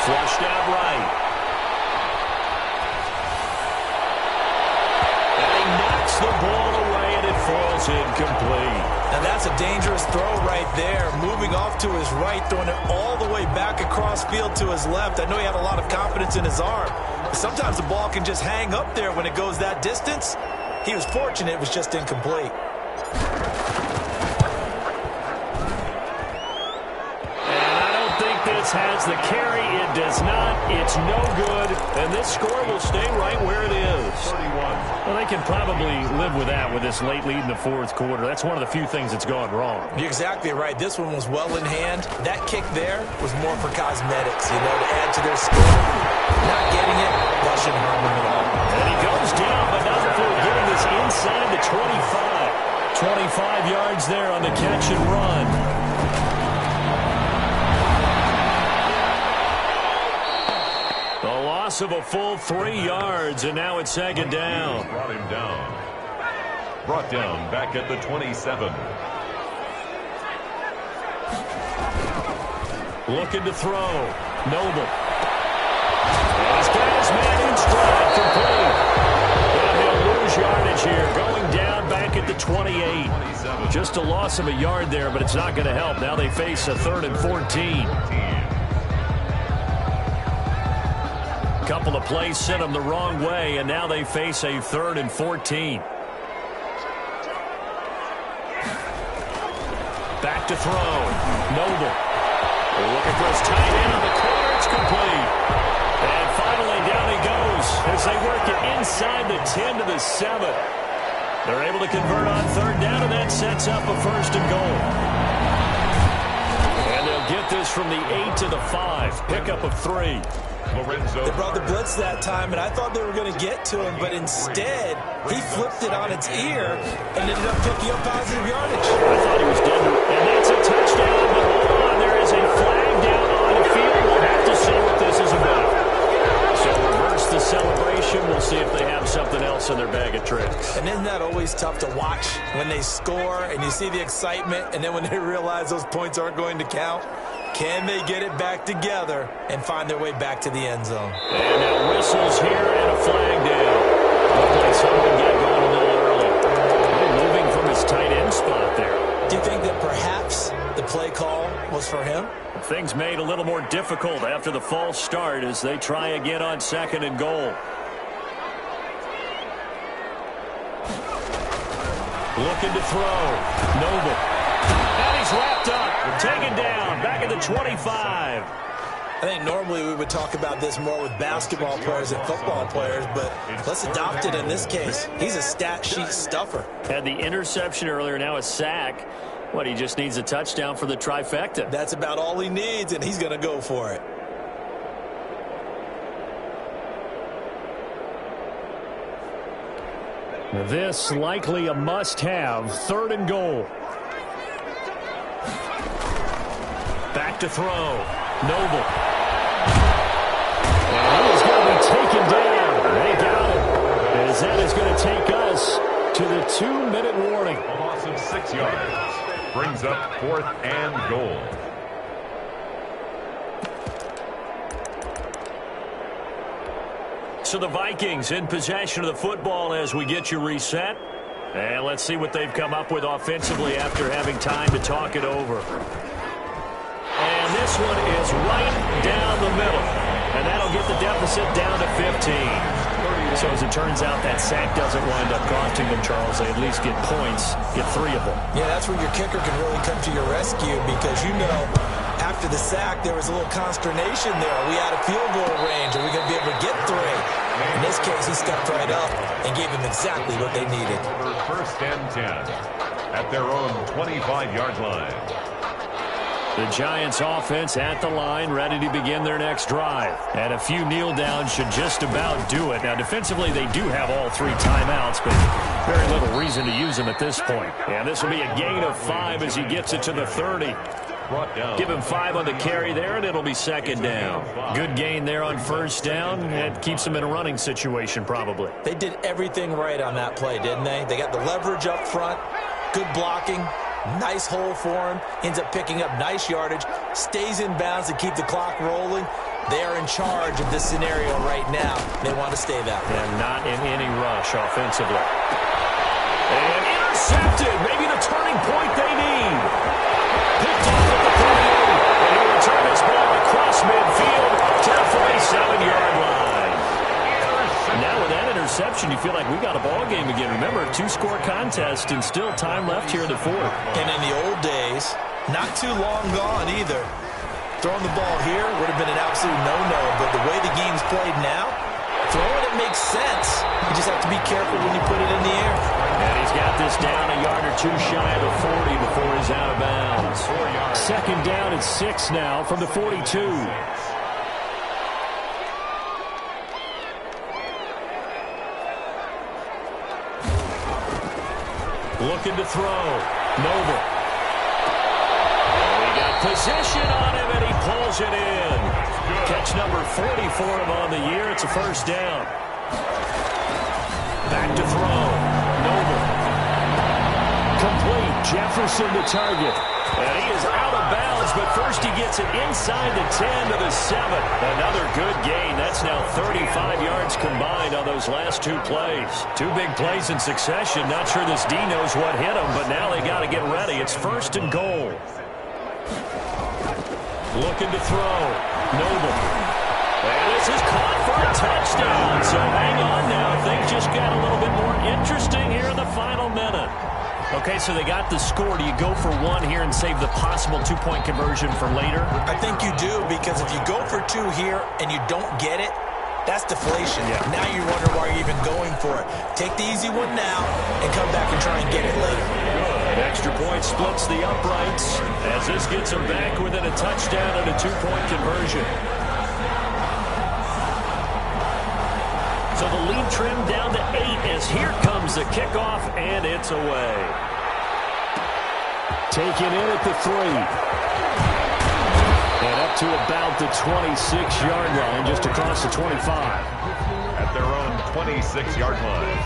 Flushed out right. And he knocks the ball away, and it falls incomplete. Now that's a dangerous throw right there. Moving off to his right, throwing it all the way back across field to his left. I know he had a lot of confidence in his arm. But sometimes the ball can just hang up there when it goes that distance. He was fortunate it was just incomplete. Has the carry. It does not. It's no good. And this score will stay right where it is. 31. Well, they can probably live with that with this late lead in the 4th quarter. That's one of the few things that's gone wrong. You're exactly right. This one was well in hand. That kick there was more for cosmetics, to add to their score. Not getting it, that shouldn't harm him at all. And he goes down, but not before getting this inside the 25. 25 yards there on the catch and run. Of a full 3 yards, and now it's 2nd down. Brought him down. Brought down back at the 27. Looking to throw. Noble. And he's got his man in stride, complete. And they'll lose yardage here, going down back at the 28. Just a loss of a yard there, but it's not going to help. Now they face a 3rd and 14. Couple of plays sent them the wrong way, and now they face a 3rd and 14. Back to throw. Noble. Looking for his tight end on the corner. It's complete. And finally, down he goes as they work it inside the 10 to the 7. They're able to convert on 3rd down, and that sets up a 1st and goal. And they'll get this from the 8 to the 5. Pickup of 3. They brought the blitz that time, and I thought they were going to get to him, but instead, he flipped it on its ear and ended up picking up positive yardage. I thought he was done, and that's a touchdown, but hold on, there is a flag down on the field. We'll have to see what this is about. So reverse the celebration. We'll see if they have something else in their bag of tricks. And isn't that always tough to watch when they score and you see the excitement, and then when they realize those points aren't going to count? Can they get it back together and find their way back to the end zone? And now whistles here and a flag down. Looks like someone got going a little early. Moving from his tight end spot there. Do you think that perhaps the play call was for him? Things made a little more difficult after the false start as they try again on 2nd and goal. Looking to throw. Noble. And he's wrapped up. Taken down. Back at the 25. I think normally we would talk about this more with basketball players and football players, but let's adopt it in this case. He's a stat sheet stuffer. Had the interception earlier, now a sack. What, he just needs a touchdown for the trifecta. That's about all he needs, and he's going to go for it. This likely a must-have. 3rd and goal. Back to throw. Noble. And he's going to be taken down. They got him. As that is going to take us to the 2-minute warning. A loss of 6 yards. Brings up 4th and goal. So the Vikings in possession of the football as we get you reset. And let's see what they've come up with offensively after having time to talk it over. And this one is right down the middle. And that'll get the deficit down to 15. So as it turns out, that sack doesn't wind up costing them, Charles. They at least get points, get 3 of them. Yeah, that's where your kicker can really come to your rescue because, you know, after the sack, there was a little consternation there. Are we out of field goal range? Are we going to be able to get 3? In this case, he stepped right up and gave them exactly what they needed. 1st and 10 at their own 25-yard line. The Giants offense at the line, ready to begin their next drive. And a few kneel downs should just about do it. Now, defensively, they do have all 3 timeouts, but very little reason to use them at this point. And this will be a gain of 5 as he gets it to the 30. Give him 5 on the carry there, and it'll be 2nd down. Good gain there on 1st down. It keeps them in a running situation, probably. They did everything right on that play, didn't they? They got the leverage up front, good blocking, nice hole for him, ends up picking up nice yardage, stays in bounds to keep the clock rolling. They are in charge of this scenario right now. They want to stay that way. And not in any rush offensively. And intercepted. Maybe the turning point they need. Picked off at the 38. And he'll return this ball across midfield to the 47-yard line. Now with that interception, you feel like we got a ball game again. Remember, 2-score contest and still time left here in the 4th. And in the old days, not too long gone either. Throwing the ball here would have been an absolute no-no, but the way the game's played now, throwing it makes sense. You just have to be careful when you put it in the air. And he's got this down a yard or 2 shy of the 40 before he's out of bounds. 2nd down and 6 now from the 42. Looking to throw. Noble. We got position on him, and he pulls it in. Catch number 40 for him on the year. It's a 1st down. Back to throw. Noble. Complete. Jefferson the target. And he is out of bounds, but first he gets it inside the 10 to the 7. Another good gain. That's now 35 yards combined on those last two plays. Two big plays in succession. Not sure this D knows what hit him, but now they got to get ready. It's 1st and goal. Looking to throw. Noble. And this is caught for a touchdown. So hang on now. Things just got a little bit more interesting here in the final minute. Okay, so they got the score. Do you go for one here and save the possible two-point conversion for later? I think you do, because if you go for two here and you don't get it, that's deflation. Yeah. Now you wonder why you're even going for it. Take the easy one now and come back and try and get it later. An extra point splits the uprights as this gets them back within a touchdown and a two-point conversion. So the lead trimmed down to 8 as here comes the kickoff, and it's away. Taken in at the 3. And up to about the 26-yard line, just across the 25. At their own 26-yard line.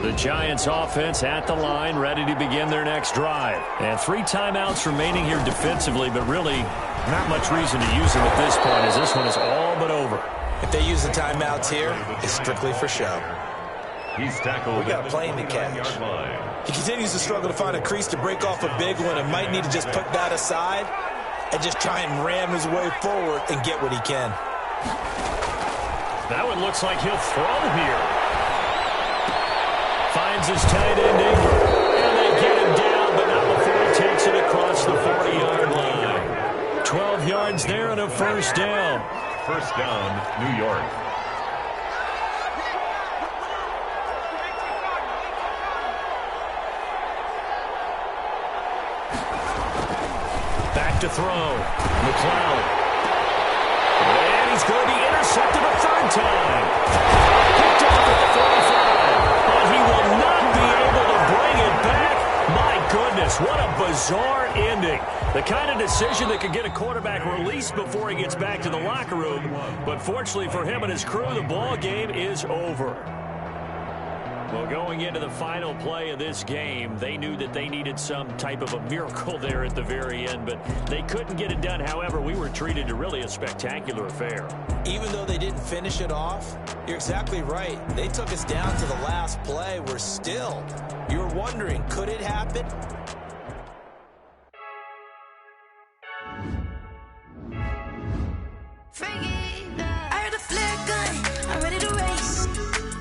The Giants offense at the line, ready to begin their next drive. And 3 timeouts remaining here defensively, but really not much reason to use them at this point, as this one is all but over. If they use the timeouts here, it's strictly for show. He's tackled. We got a plane to catch. He continues to struggle to find a crease to break off a big one and might need to just put that aside and just try and ram his way forward and get what he can. That one looks like he'll throw here. Finds his tight end Ingram. And they get him down, but not before he takes it across the 40-yard line. 12 yards there and a first down. First down, New York. Back to throw. McLeod. And he's going to be intercepted a third time. Picked off at the 45. And he will not be able to bring it back. My goodness, what a bizarre ending. The kind of decision that could get a quarterback released before he gets back to the locker room. But fortunately for him and his crew, the ball game is over. Well, going into the final play of this game, they knew that they needed some type of a miracle there at the very end, but they couldn't get it done. However, we were treated to really a spectacular affair. Even though they didn't finish it off, you're exactly right. They took us down to the last play. We're still, you're wondering, could it happen? I heard a flare gun, I'm ready to race.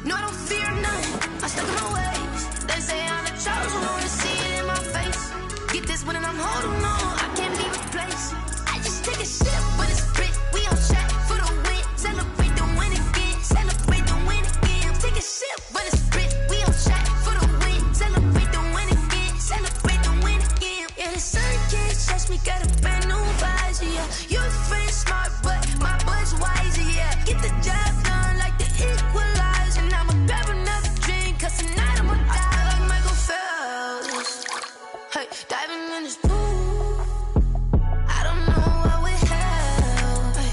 No, I don't fear none, I'm stuck in my ways. They say I'm the chosen one, to see it in my face. Get this one and I'm holding on, I can't be replaced. I just take a sip, but it's grit. We on track for the win. Celebrate the win again, celebrate the win again. Take a sip, but it's grit. We on track for the win. Celebrate the win again, celebrate the win again. Yeah, the sun can't touch me, got a brand new visor, yeah. Your friend smart, but my boy's wiser, yeah. Get the job done like the equalizer. Now I'ma grab another drink, cause tonight I'ma die like Michael Phelps. Hey, diving in this pool, I don't know what would help. Hey,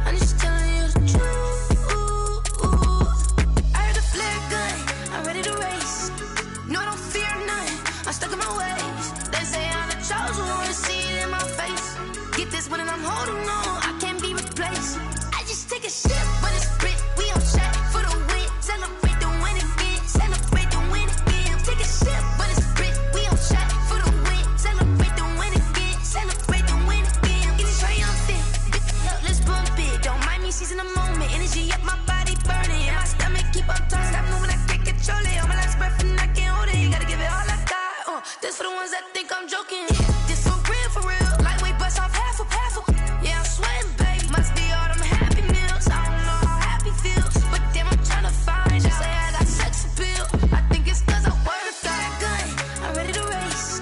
I'm just telling you the truth. I heard a flare gun, I'm ready to race. No, I don't fear none, I'm stuck in my ways. They say I'm the chosen one, to see it in my face. Get this one and I'm holding on, I can't be replaced. I just take a sip, but it's grit. We on track for the win. Celebrate the win again, celebrate the win again. Take a sip, but it's grit. We on track for the win. Celebrate the win again, celebrate the win again. Get it triumphant, up, let's bump it. Don't mind me seizing the moment. Energy up, my body burning. And my stomach keep up turning. Stop moving, I can't control it. On my last breath and I can't hold it. You gotta give it all I got. This for the ones that think I'm joking. This for real, for real. Lightweight bust off half a. Yeah, I'm sweating, babe. Must be all them happy meals. I don't know how happy feels, but damn, I'm tryna find you. Say I got sex appeal. I think it's cause I work a gun. I'm ready to race.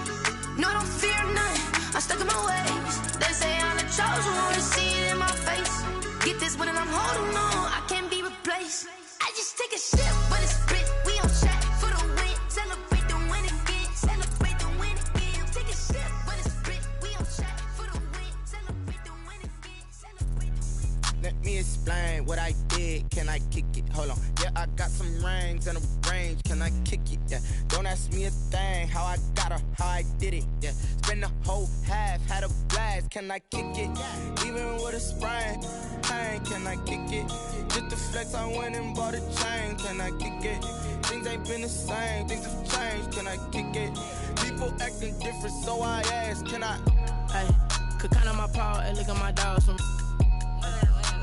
No, I don't fear none. I'm stuck in my ways. They say I'm the chosen one, to see it in my face. Get this one and I'm holding on, I can't be replaced. I just take a sip, but it's grit. We on track for the win. Celebrate the win again. Celebrate the win again. Take a sip. Hold on. Yeah, I got some rings and a range. Can I kick it? Yeah. Don't ask me a thing. How I got her, how I did it. Yeah. Spend the whole half, had a blast. Can I kick it? Even with a sprain, pain. Can I kick it? Just the flex, I went and bought a chain. Can I kick it? Things ain't been the same. Things have changed. Can I kick it? People acting different, so I ask. Can I? Hey, could count on my power. Hey, look at my dogs.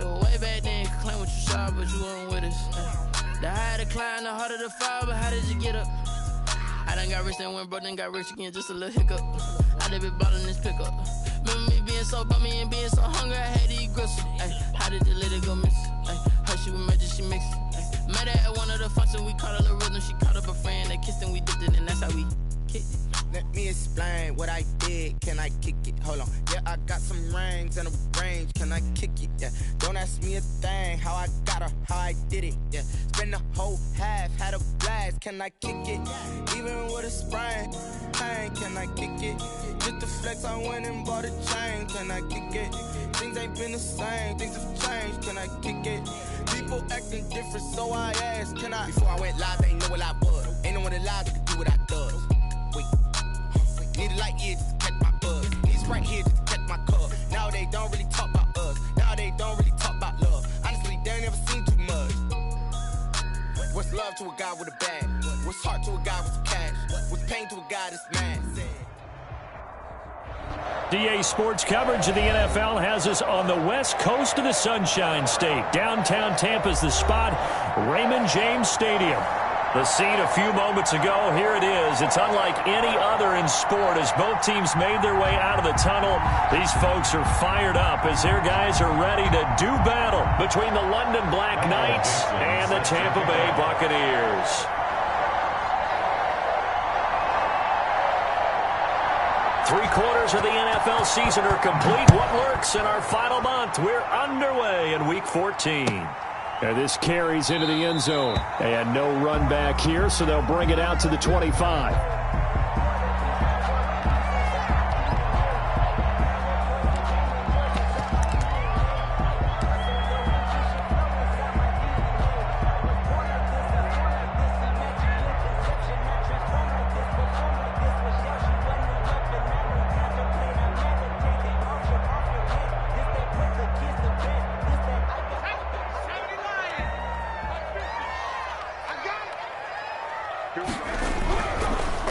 Way back then, you could claim what you saw, but you weren't with us. The higher the climb, the harder the fall, but how did you get up? I done got rich, then went broke, then got rich again, just a little hiccup. I done been ballin' this pickup. Remember me being so bummy and being so hungry, I had to eat gristle. Ay, how did the lady go miss? Ay, how she was magic, she mixed it. Met her at one of the functions, we caught a little rhythm, she caught up a friend, they kissed and we dipped it, and that's how we kicked it. Let me explain what I did. Can I kick it? Hold on. Yeah, I got some rings and a range. Can I kick it? Yeah. Don't ask me a thing. How I got her, how I did it. Yeah. Spend the whole half, had a blast. Can I kick it? Even with a sprain, pain. Can I kick it? Just the flex, I went and bought a chain. Can I kick it? Things ain't been the same. Things have changed. Can I kick it? People acting different, so I asked. Can I? Before I went live, they ain't know what I was. Ain't no one alive that could do what I does. Wait. Need a light here just to catch my buzz. He's right here just to catch my cup. Now they don't really talk about us. Now they don't really talk about love. Honestly, they ain't never seen too much. What's love to a guy with a bag? What's heart to a guy with some cash? What's pain to a guy that's mad? DA Sports coverage of the NFL has us on the west coast of the Sunshine State. Downtown Tampa's the spot, Raymond James Stadium. The scene a few moments ago, here it is. It's unlike any other in sport as both teams made their way out of the tunnel. These folks are fired up as their guys are ready to do battle between the London Black Knights and the Tampa Bay Buccaneers. Three-quarters of the NFL season are complete. What lurks in our final month? We're underway in Week 14. And this carries into the end zone. And no run back here, so they'll bring it out to the 25.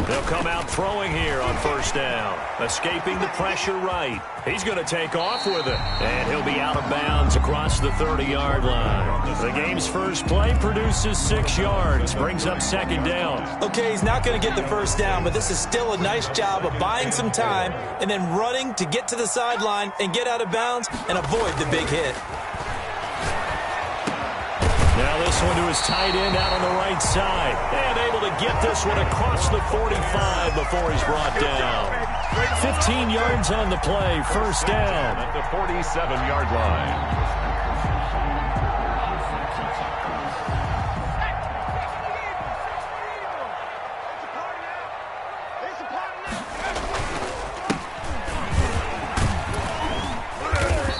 They'll come out throwing here on first down. Escaping the pressure right. He's going to take off with it. And he'll be out of bounds across the 30-yard line. The game's first play produces 6 yards. Brings up second down. Okay, he's not going to get the first down, but this is still a nice job of buying some time and then running to get to the sideline and get out of bounds and avoid the big hit. Now this one to his tight end out on the right side. And able to get this one across the 45 before he's brought down. 15 yards on the play, first down. At the 47-yard line.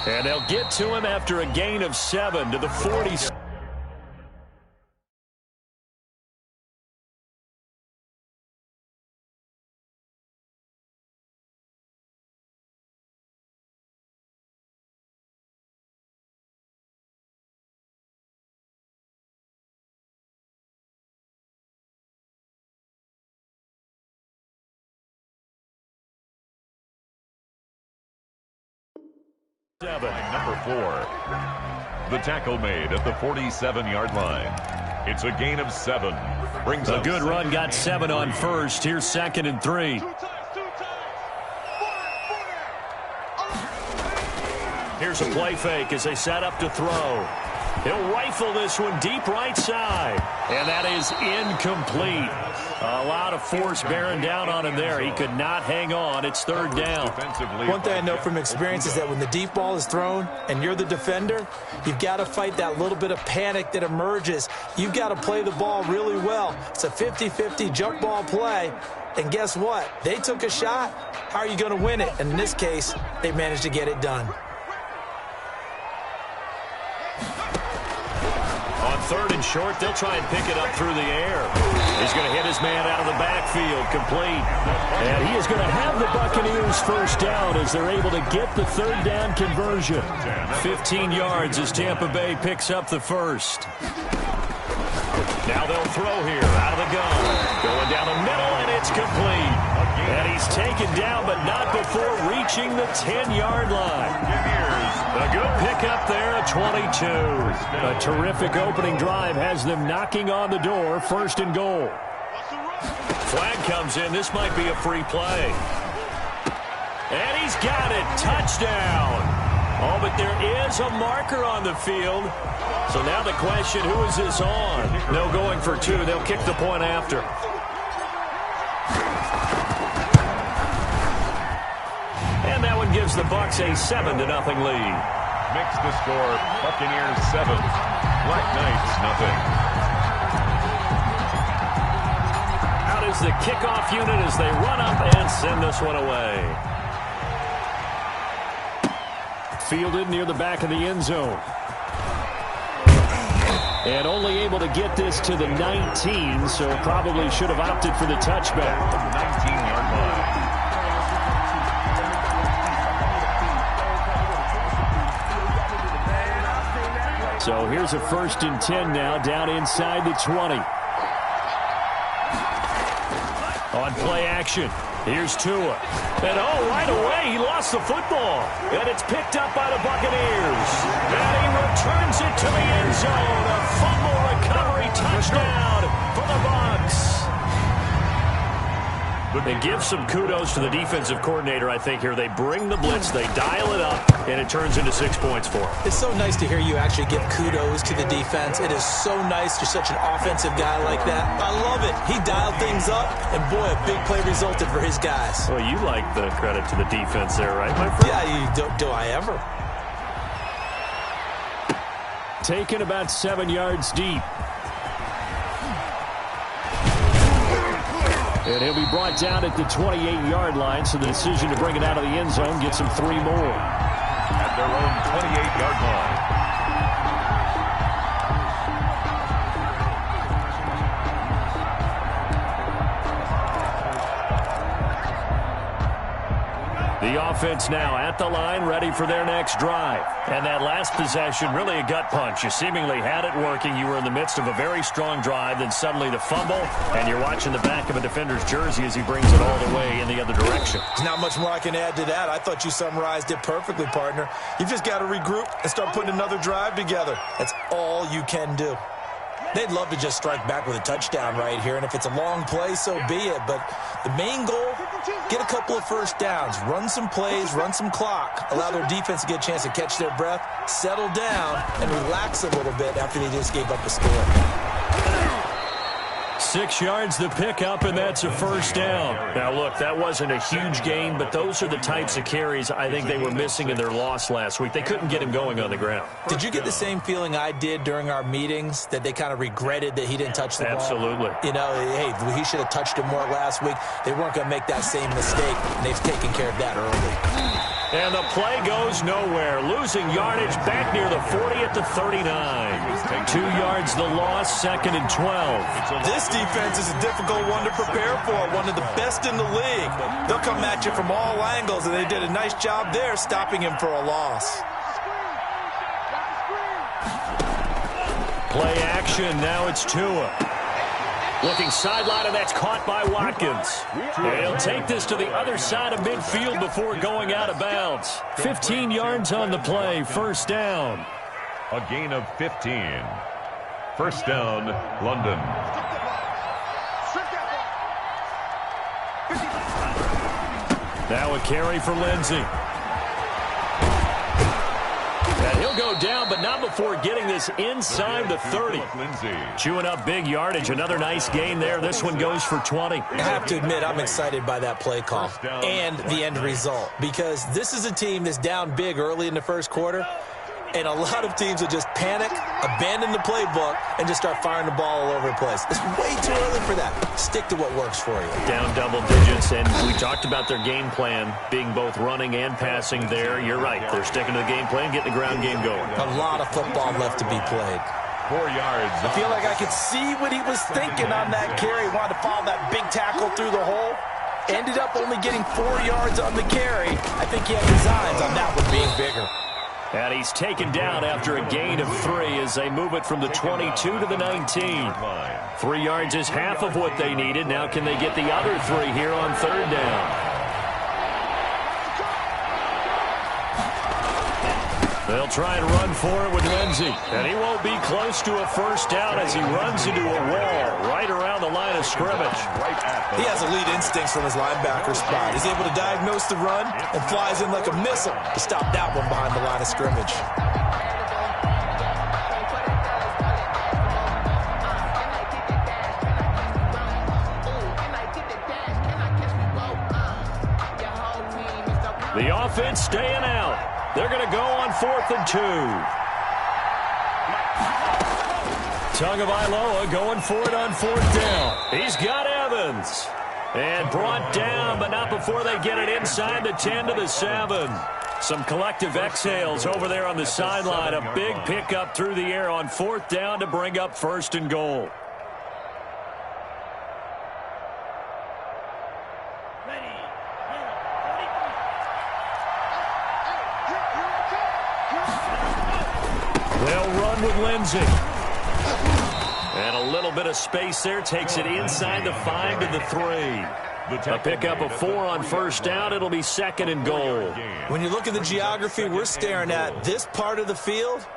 And they'll get to him after a gain of 7 to the 40. Number 4. The tackle made at the 47-yard line. It's a gain of 7. Brings a good run, got 7 on first. Here's 2nd and 3. Here's a play fake as they set up to throw. He'll rifle this one deep right side. And that is incomplete. A lot of force bearing down on him there. He could not hang on. It's third down. One thing I know from experience is that when the deep ball is thrown and you're the defender, you've got to fight that little bit of panic that emerges. You've got to play the ball really well. It's a 50-50 jump ball play. And guess what? They took a shot. How are you going to win it? And in this case, they managed to get it done. 3rd and short. They'll try and pick it up through the air. He's going to hit his man out of the backfield, complete. And he is going to have the Buccaneers first down as they're able to get the 3rd down conversion. 15 yards as Tampa Bay picks up the first. Now they'll throw here out of the gun. Going down the middle, and it's complete. And he's taken down, but not before reaching the 10-yard line. A good pickup there at 22. A terrific opening drive has them knocking on the door, 1st and goal. Flag comes in. This might be a free play. And he's got it. Touchdown. Oh, but there is a marker on the field. So now the question, who is this on? No going for 2. They'll kick the point after. And that one gives the Bucs a 7-0 lead. Makes the score Buccaneers 7, Black Knights nothing. Out is the kickoff unit as they run up and send this one away. Fielded near the back of the end zone. And only able to get this to the 19, so probably should have opted for the touchback. 19-yard line. So here's a 1st and 10 now, down inside the 20. On play action, here's Tua. And right away, he lost the football. And it's picked up by the Buccaneers. And he returns it to the end zone. A fumble recovery touchdown for the Bucs. And give some kudos to the defensive coordinator, I think, here. They bring the blitz, they dial it up, and it turns into 6 points for them. It's so nice to hear you actually give kudos to the defense. It is so nice. You're such an offensive guy like that. I love it. He dialed things up, and boy, a big play resulted for his guys. Well, you like the credit to the defense there, right, my friend? Yeah, do I ever? Taken about 7 yards deep. And he'll be brought down at the 28-yard line, so the decision to bring it out of the end zone gets him 3 more. At their own 28-yard line. The offense now at the line, ready for their next drive. And that last possession, really a gut punch. You seemingly had it working. You were in the midst of a very strong drive, then suddenly the fumble, and you're watching the back of a defender's jersey as he brings it all the way in the other direction. There's not much more I can add to that. I thought you summarized it perfectly, partner. You've just got to regroup and start putting another drive together. That's all you can do. They'd love to just strike back with a touchdown right here, and if it's a long play, so be it. But the main goal, get a couple of first downs, run some plays, run some clock, allow their defense to get a chance to catch their breath, settle down, and relax a little bit after they just gave up a score. 6 yards the pickup, and that's a first down. Now, look, that wasn't a huge gain, but those are the types of carries I think they were missing in their loss last week. They couldn't get him going on the ground. Did you get the same feeling I did during our meetings, that they kind of regretted that he didn't touch the ball? Absolutely. You know, hey, he should have touched it more last week. They weren't going to make that same mistake, and they've taken care of that early. And the play goes nowhere. Losing yardage back near the 40 at the 39. 2 yards the loss, 2nd and 12. This defense is a difficult one to prepare for, one of the best in the league. They'll come at you from all angles, and they did a nice job there stopping him for a loss. Play action, now it's Tua. Looking sideline, and that's caught by Watkins. And he'll take this to the other side of midfield before going out of bounds. 15 yards on the play, first down. A gain of 15. First down, London. Now a carry for Lindsey. And he'll go down, but not before getting this inside the 30. Chewing up big yardage. Another nice gain there. This one goes for 20. I have to admit, I'm excited by that play call and the end result, because this is a team that's down big early in the first quarter, and a lot of teams will just panic, abandon the playbook, and just start firing the ball all over the place. It's way too early for that. Stick to what works for you. Down double digits, and we talked about their game plan being both running and passing there. You're right. They're sticking to the game plan, getting the ground game going. A lot of football left to be played. 4 yards. I feel like I could see what he was thinking on that carry. Wanted to follow that big tackle through the hole. Ended up only getting 4 yards on the carry. I think he had designs on that one being bigger. And he's taken down after a gain of 3 as they move it from the 22 to the 19. 3 yards is half of what they needed. Now can they get the other 3 here on 3rd down? They'll try and run for it with Lindsey. And he won't be close to a first down as he runs into a wall right around the line of scrimmage. He has elite instincts from his linebacker spot. He's able to diagnose the run and flies in like a missile to stop that one behind the line of scrimmage. The offense staying out. They're going to go on 4th and 2. Tagovailoa going for it on 4th down. He's got Evans. And brought down, but not before they get it inside the 10 to the 7. Some collective exhales over there on the sideline. A big pickup through the air on 4th down to bring up 1st and goal. They'll run with Lindsey. And a little bit of space there takes it inside the 5 to the 3. A pickup of 4 on 1st down. It'll be 2nd and goal. When you look at the geography we're staring at, this part of the field,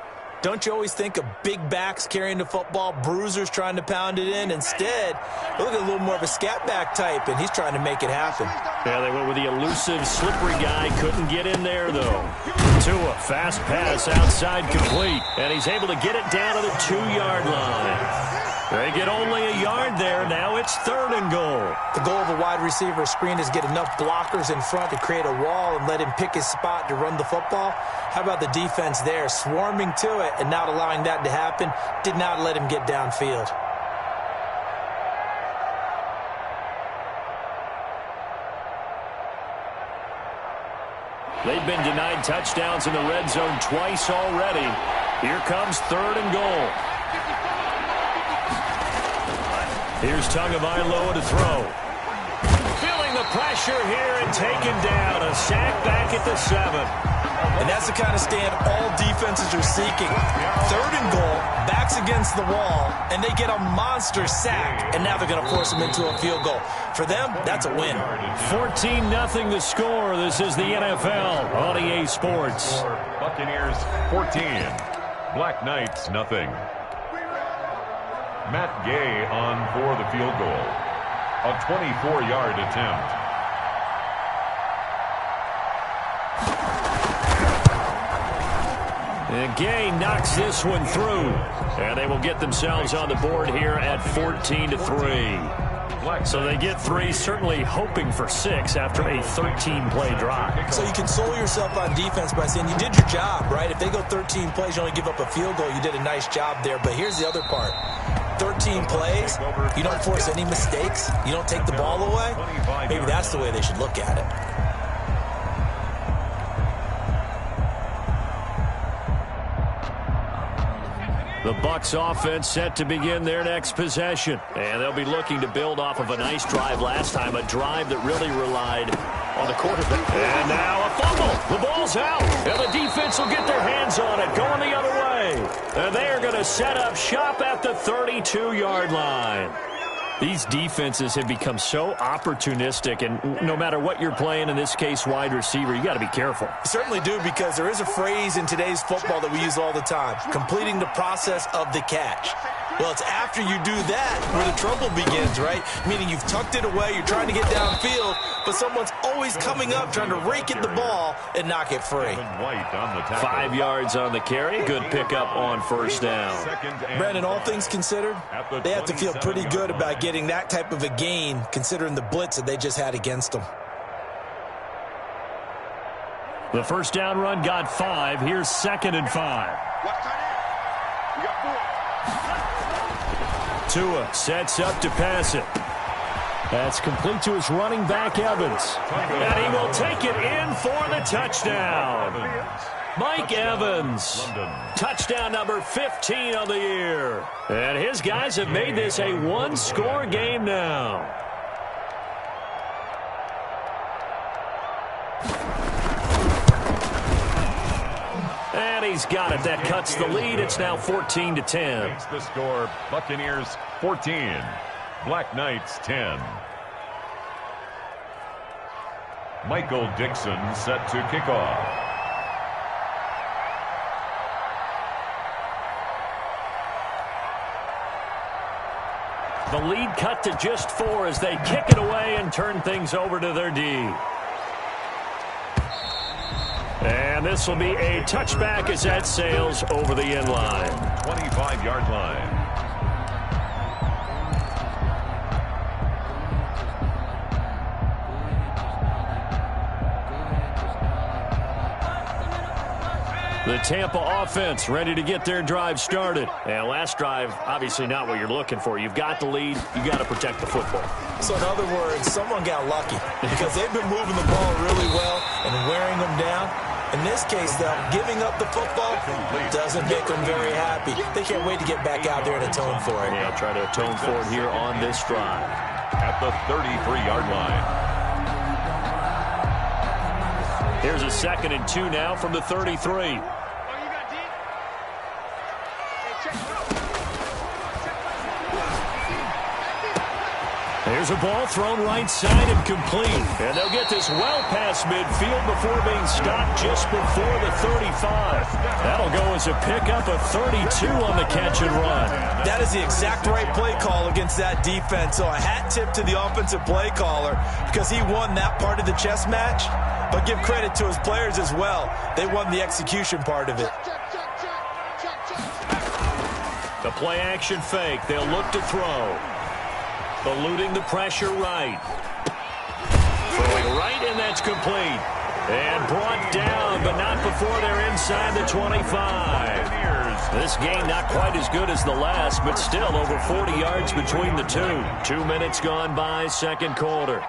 don't you always think of big backs carrying the football, bruisers trying to pound it in? Instead, look at a little more of a scat back type, and he's trying to make it happen. Yeah, they went with the elusive, slippery guy. Couldn't get in there, though. Tua, fast pass outside complete. And he's able to get it down to the 2-yard line. They get only a yard there. Now it's 3rd and goal. The goal of a wide receiver screen is get enough blockers in front to create a wall and let him pick his spot to run the football. How about the defense there, swarming to it and not allowing that to happen? Did not let him get downfield. They've been denied touchdowns in the red zone twice already. Here comes 3rd and goal. Here's Tagovailoa to throw. Feeling the pressure here and taken down. A sack back at the 7. And that's the kind of stand all defenses are seeking. 3rd and goal, backs against the wall, and they get a monster sack. And now they're going to force them into a field goal. For them, that's a win. 14-0 the score. This is the NFL on EA Sports. Buccaneers 14. Black Knights nothing. Matt Gay on for the field goal. A 24-yard attempt. And Gay knocks this one through. And they will get themselves on the board here at 14-3. So they get 3, certainly hoping for 6 after a 13-play drive. So you console yourself on defense by saying you did your job, right? If they go 13 plays, you only give up a field goal, you did a nice job there. But here's the other part. 13 plays, you don't force any mistakes, you don't take the ball away. Maybe that's the way they should look at it. The Bucs offense set to begin their next possession. And they'll be looking to build off of a nice drive last time, a drive that really relied on the quarterback. And now a fumble. The ball's out. And the defense will get their hands on it, going the other way. And they are going to set up shop at the 32-yard line. These defenses have become so opportunistic, and no matter what you're playing, in this case wide receiver, you got to be careful. You certainly do, because there is a phrase in today's football that we use all the time, completing the process of the catch. Well, it's after you do that where the trouble begins, right? Meaning you've tucked it away, you're trying to get downfield, but someone's always coming up trying to rake at the ball and knock it free. 5 yards on the carry. Good pickup on 1st down. Brandon, all things considered, they have to feel pretty good about getting that type of a gain considering the blitz that they just had against them. The 1st down run got 5. Here's 2nd and 5. Tua sets up to pass it. That's complete to his running back, Evans. And he will take it in for the touchdown. Mike Evans. Touchdown number 15 on the year. And his guys have made this a one-score game now. And he's got it. That cuts the lead. It's now 14-10. Makes the score Buccaneers 14, Black Knights 10. Michael Dixon set to kick off. The lead cut to just 4 as they kick it away and turn things over to their D. And this will be a touchback as that sails over the end line. 25-yard line. The Tampa offense ready to get their drive started. And last drive, obviously not what you're looking for. You've got the lead. You got to protect the football. So in other words, someone got lucky because they've been moving the ball really well and wearing them down. In this case, though, giving up the football doesn't make them very happy. They can't wait to get back out there and atone for it. Yeah, try to atone for it here on this drive. At the 33-yard line. Here's a 2nd and 2 now from the 33. There's a ball thrown right side and complete. And they'll get this well past midfield before being stopped just before the 35. That'll go as a pickup of 32 on the catch and run. That is the exact right play call against that defense. So a hat tip to the offensive play caller because he won that part of the chess match. But give credit to his players as well. They won the execution part of it. The play action fake. They'll look to throw. Eluding the pressure right. Throwing right, and that's complete. And brought down, but not before they're inside the 25. This game not quite as good as the last, but still over 40 yards between the two. 2 minutes gone by, second quarter.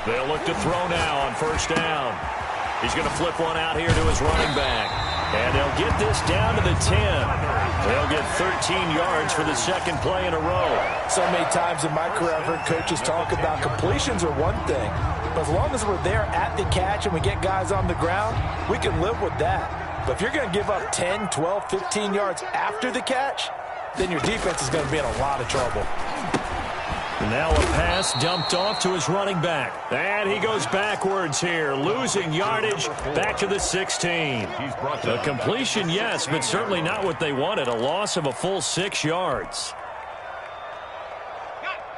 They'll look to throw now on first down. He's going to flip one out here to his running back. And they'll get this down to the 10. They'll get 13 yards for the second play in a row. So many times in my career I've heard coaches talk about completions are one thing. But as long as we're there at the catch and we get guys on the ground, we can live with that. But if you're going to give up 10, 12, 15 yards after the catch, then your defense is going to be in a lot of trouble. Now a pass dumped off to his running back. And he goes backwards here, losing yardage back to the 16. A completion, yes, but certainly not what they wanted. A loss of a full 6 yards.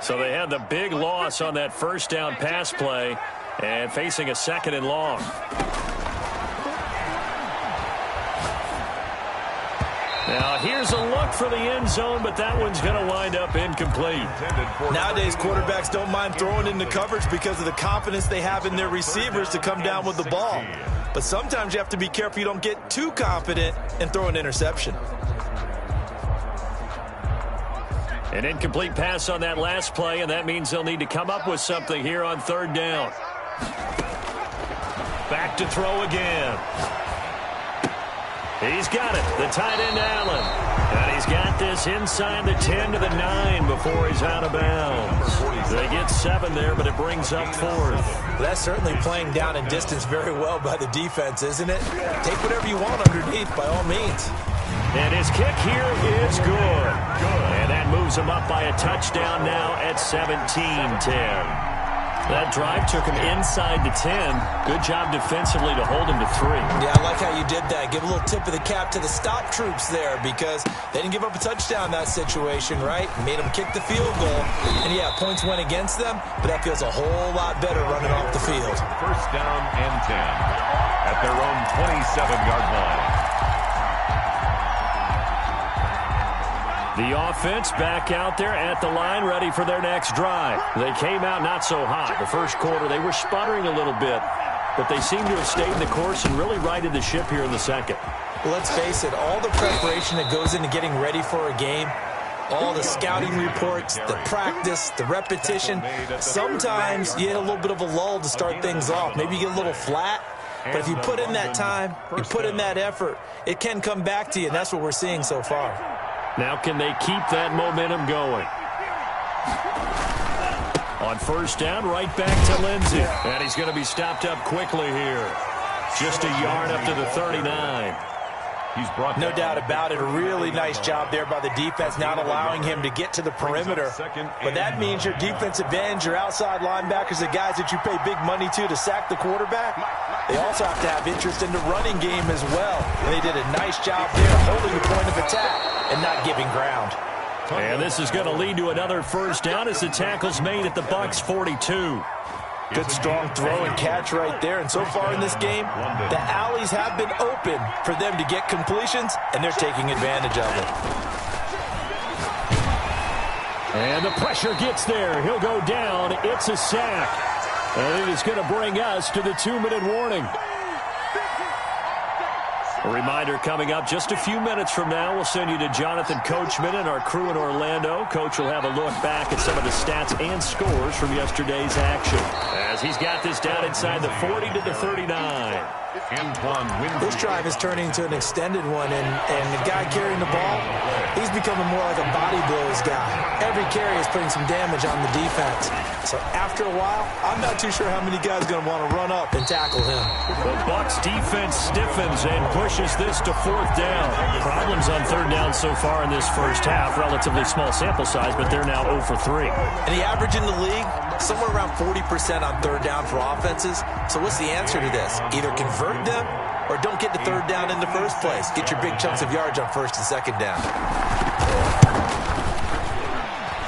So they had the big loss on that first down pass play and facing a 2nd and long. Now, here's a look for the end zone, but that one's going to wind up incomplete. Nowadays, quarterbacks don't mind throwing into coverage because of the confidence they have in their receivers to come down with the ball. But sometimes you have to be careful you don't get too confident and throw an interception. An incomplete pass on that last play, and that means they'll need to come up with something here on third down. Back to throw again. He's got it, the tight end Allen. And he's got this inside the 10 to the 9 before he's out of bounds. They get 7 there, but it brings up 4th. Well, that's certainly playing down in distance very well by the defense, isn't it? Take whatever you want underneath, by all means. And his kick here is good. And that moves him up by a touchdown now at 17-10. That drive took him inside the 10. Good job defensively to hold him to 3. Yeah, I like how you did that. Give a little tip of the cap to the stop troops there because they didn't give up a touchdown in that situation, right? Made them kick the field goal. And, yeah, points went against them, but that feels a whole lot better running off the field. First down and 10 at their own 27-yard line. The offense back out there at the line, ready for their next drive. They came out not so hot. The first quarter, they were sputtering a little bit, but they seem to have stayed the course and really righted the ship here in the second. Well, let's face it, all the preparation that goes into getting ready for a game, All the scouting reports, the practice, the repetition. Sometimes you hit a little bit of a lull to start things off. Maybe you get a little flat. But if you put in that time, you put in that effort, it can come back to you, and that's what we're seeing so far. Now can they keep that momentum going? On first down, right back to Lindsay. And he's going to be stopped up quickly here. Just a yard up to the 39. He's brought no doubt about it. A really nice job there by the defense, not allowing him to get to the perimeter. But that means your defensive ends, your outside linebackers, the guys that you pay big money to sack the quarterback, they also have to have interest in the running game as well. And they did a nice job there holding the point of attack and not giving ground. And this is going to lead to another first down as the tackle's made at the Bucs 42. Good strong throw and catch right there. And so far in this game, the alleys have been open for them to get completions, and they're taking advantage of it. And the pressure gets there. He'll go down. It's a sack. And it is going to bring us to the 2-minute warning. A reminder coming up just a few minutes from now. We'll send you to Jonathan Coachman and our crew in Orlando. Coach will have a look back at some of the stats and scores from yesterday's action, as he's got this down inside the 40 to the 39. This drive is turning into an extended one, and the guy carrying the ball, he's becoming more like a body blows guy. Every carry is putting some damage on the defense. So after a while, I'm not too sure how many guys are going to want to run up and tackle him. The Bucs defense stiffens and pushes this to fourth down. Problems on third down so far in this first half. Relatively small sample size, but they're now 0 for 3. And the average in the league, somewhere around 40% on third down for offenses. So what's the answer to this? Either convert them or don't get to third down in the first place. Get your big chunks of yards on first and second down.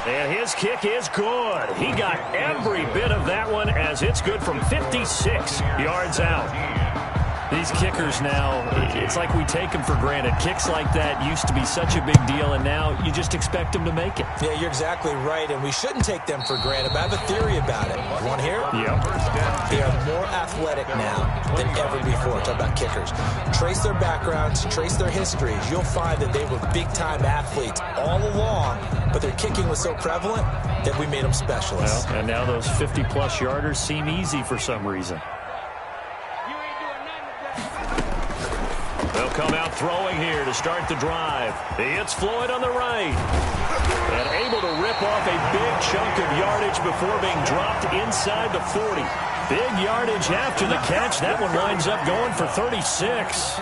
And his kick is good. He got every bit of that one, as it's good from 56 yards out. These kickers now, it's like we take them for granted. Kicks like that used to be such a big deal, and now you just expect them to make it. Yeah, you're exactly right, and we shouldn't take them for granted, but I have a theory about it. You want to hear it? Yep. They are more athletic now than ever before. Talk about kickers. Trace their backgrounds, trace their histories. You'll find that they were big-time athletes all along, but their kicking was so prevalent that we made them specialists. Well, and now those 50-plus yarders seem easy for some reason. They'll come out throwing here to start the drive. It's Floyd on the right. And able to rip off a big chunk of yardage before being dropped inside the 40. Big yardage after the catch. That one winds up going for 36.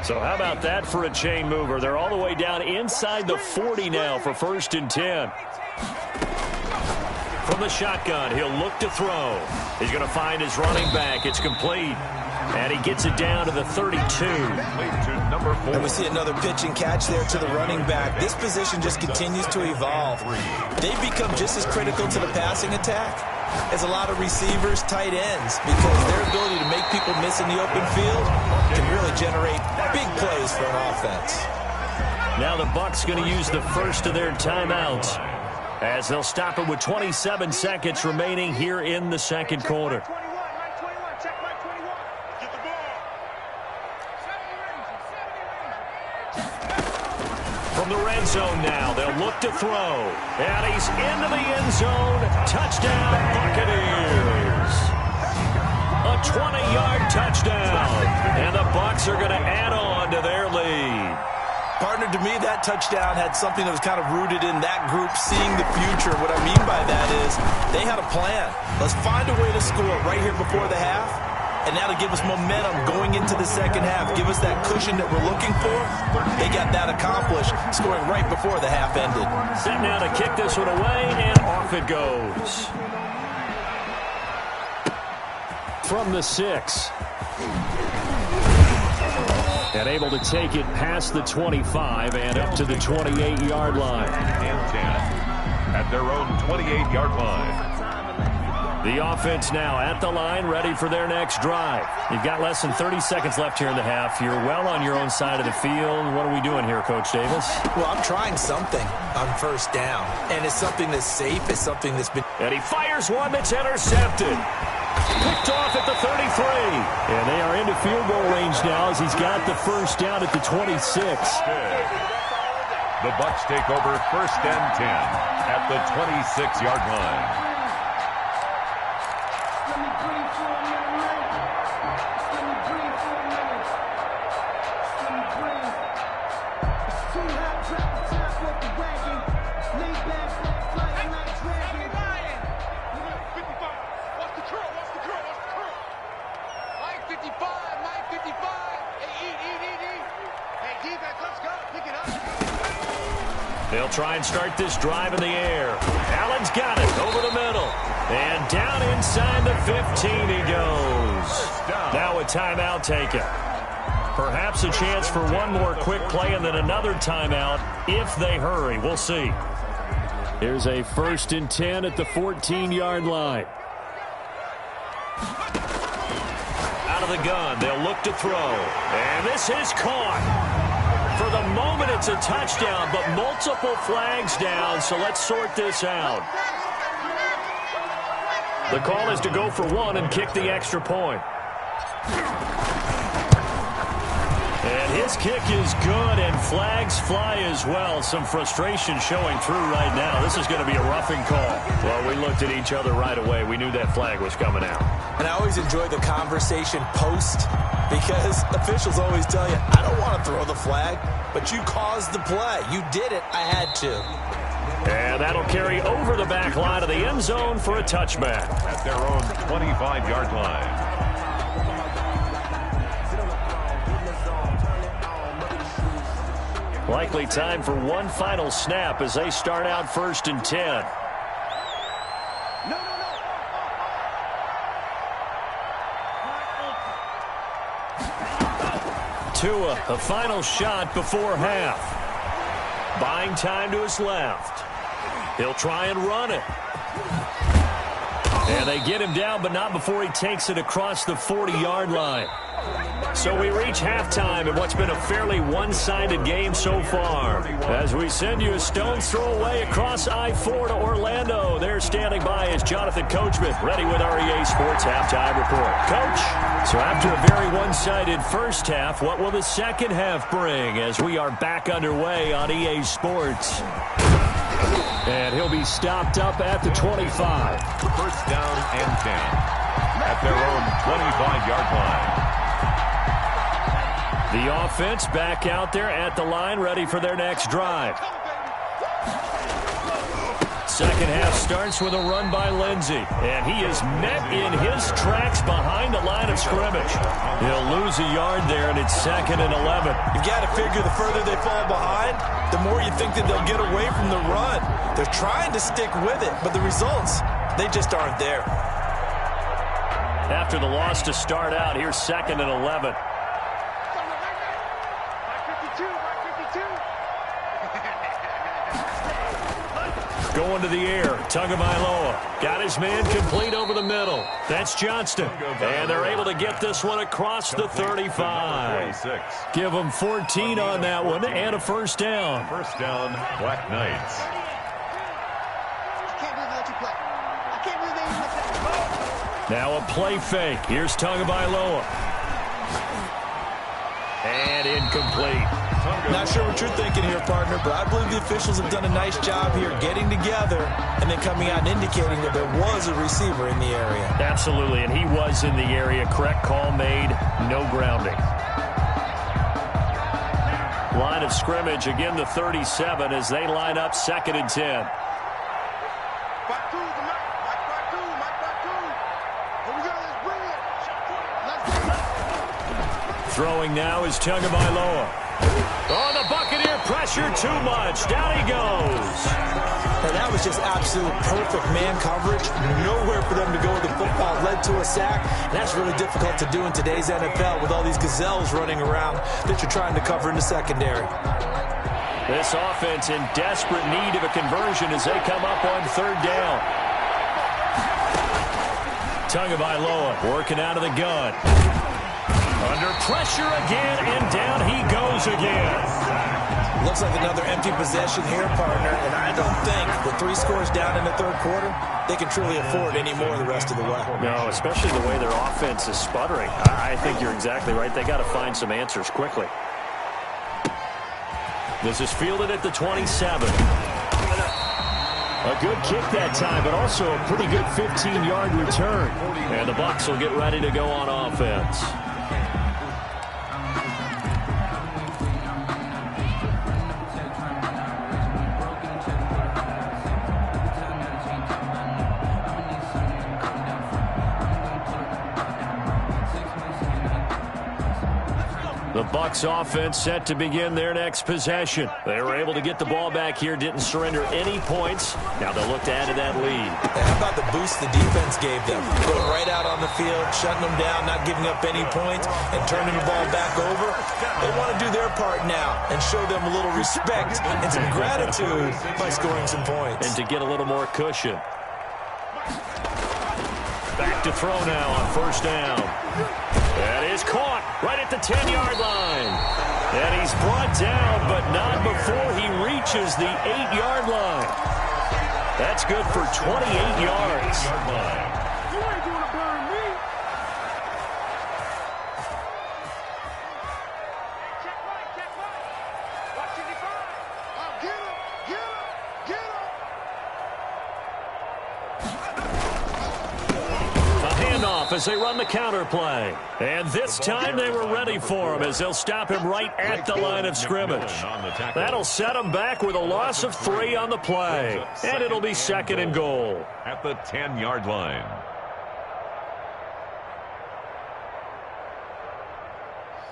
So how about that for a chain mover? They're all the way down inside the 40 now for 1st and 10. From the shotgun, he'll look to throw. He's going to find his running back. It's complete. And he gets it down to the 32. And we see another pitch and catch there to the running back. This position just continues to evolve. They've become just as critical to the passing attack as a lot of receivers, tight ends, because their ability to make people miss in the open field can really generate big plays for an offense. Now the Bucs going to use the first of their timeouts, as they'll stop it with 27 seconds remaining here in the second quarter. From the red zone now, they'll look to throw. And he's into the end zone. Touchdown, Buccaneers. A 20-yard touchdown. And the Bucs are going to add on to their lead. Partner, to me, that touchdown had something that was kind of rooted in that group seeing the future. What I mean by that is they had a plan. Let's find a way to score right here before the half. And that'll give us momentum going into the second half. Give us that cushion that we're looking for. They got that accomplished, scoring right before the half ended. Set now to kick this one away, and off it goes. From the 6. And able to take it past the 25 and up to the 28-yard line. And 10 at their own 28-yard line. The offense now at the line, ready for their next drive. You've got less than 30 seconds left here in the half. You're well on your own side of the field. What are we doing here, Coach Davis? Well, I'm trying something on first down, and it's something that's safe. It's something that's been... And he fires one that's intercepted. Picked off at the 33. And they are into field goal range now as he's got the first down at the 26. The Bucs take over first and 10 at the 26-yard line. They'll try and start this drive in the air. Allen's got it over the middle. And down inside the 15 he goes. Now a timeout taken. Perhaps a chance for one more quick play and then another timeout if they hurry. We'll see. Here's a 1st and 10 at the 14-yard line. Out of the gun, they'll look to throw. And this is caught. For the moment, it's a touchdown, but multiple flags down, so let's sort this out. The call is to go for one and kick the extra point. And his kick is good, and flags fly as well. Some frustration showing through right now. This is going to be a roughing call. Well, we looked at each other right away. We knew that flag was coming out. And I always enjoy the conversation post because officials always tell you, I don't want to throw the flag, but you caused the play. You did it. I had to. And that'll carry over the back line of the end zone for a touchback. At their own 25-yard line. Likely time for one final snap as they start out 1st and 10. Tua, a final shot before half. Buying time to his left. He'll try and run it. And they get him down, but not before he takes it across the 40-yard line. So we reach halftime in what's been a fairly one-sided game so far. As we send you a stone's throw away across I-4 to Orlando. There standing by is Jonathan Coachman, ready with our EA Sports Halftime Report. Coach, so after a very one-sided first half, what will the second half bring as we are back underway on EA Sports? And he'll be stopped up at the 25. First down and 10 at their own 25-yard line. The offense back out there at the line, ready for their next drive. Second half starts with a run by Lindsey, and he is met in his tracks behind the line of scrimmage. He'll lose a yard there, and it's 2nd and 11. You've got to figure the further they fall behind, the more you think that they'll get away from the run. They're trying to stick with it, but the results, they just aren't there. After the loss to start out, here's 2nd and 11. Going to the air, Tagovailoa got his man complete over the middle. That's Johnston, and they're able to get this one across the 35. Give them 14 on that one and a first down. First down, Black Knights. Now a play fake. Here's Tagovailoa. And incomplete. Not sure what you're thinking here, partner, but I believe the officials have done a nice job here getting together and then coming out and indicating that there was a receiver in the area. Absolutely, and he was in the area. Correct call made. No grounding. Line of scrimmage, again the 37 as they line up 2nd and 10. Throwing now is Tagovailoa. Oh, the Buccaneer pressure too much. Down he goes. And that was just absolute perfect man coverage. Nowhere for them to go with the football. Led to a sack. And that's really difficult to do in today's NFL with all these gazelles running around that you're trying to cover in the secondary. This offense in desperate need of a conversion as they come up on 3rd down. Tagovailoa working out of the gun. Under pressure again, and down he goes again. Looks like another empty possession here, partner, and I don't think with 3 scores down in the third quarter, they can truly afford any more the rest of the way. No, especially the way their offense is sputtering. I think you're exactly right. They got to find some answers quickly. This is fielded at the 27. A good kick that time, but also a pretty good 15-yard return. And the Bucs will get ready to go on offense. The Bucs offense set to begin their next possession. They were able to get the ball back here, didn't surrender any points. Now they'll look to add to that lead. How about the boost the defense gave them? Going right out on the field, shutting them down, not giving up any points, and turning the ball back over. They want to do their part now and show them a little respect and some gratitude by scoring some points. And to get a little more cushion. Back to throw now on first down. That is caught right at the 10-yard line. And he's brought down, but not before he reaches the 8-yard line. That's good for 28 yards. You ain't going to burn me. Check right. Watch it, get him. As they run the counter play. And this time they were ready for him as they'll stop him right at the line of scrimmage. That'll set him back with a loss of 3 on the play. And it'll be second and goal. At the 10-yard line.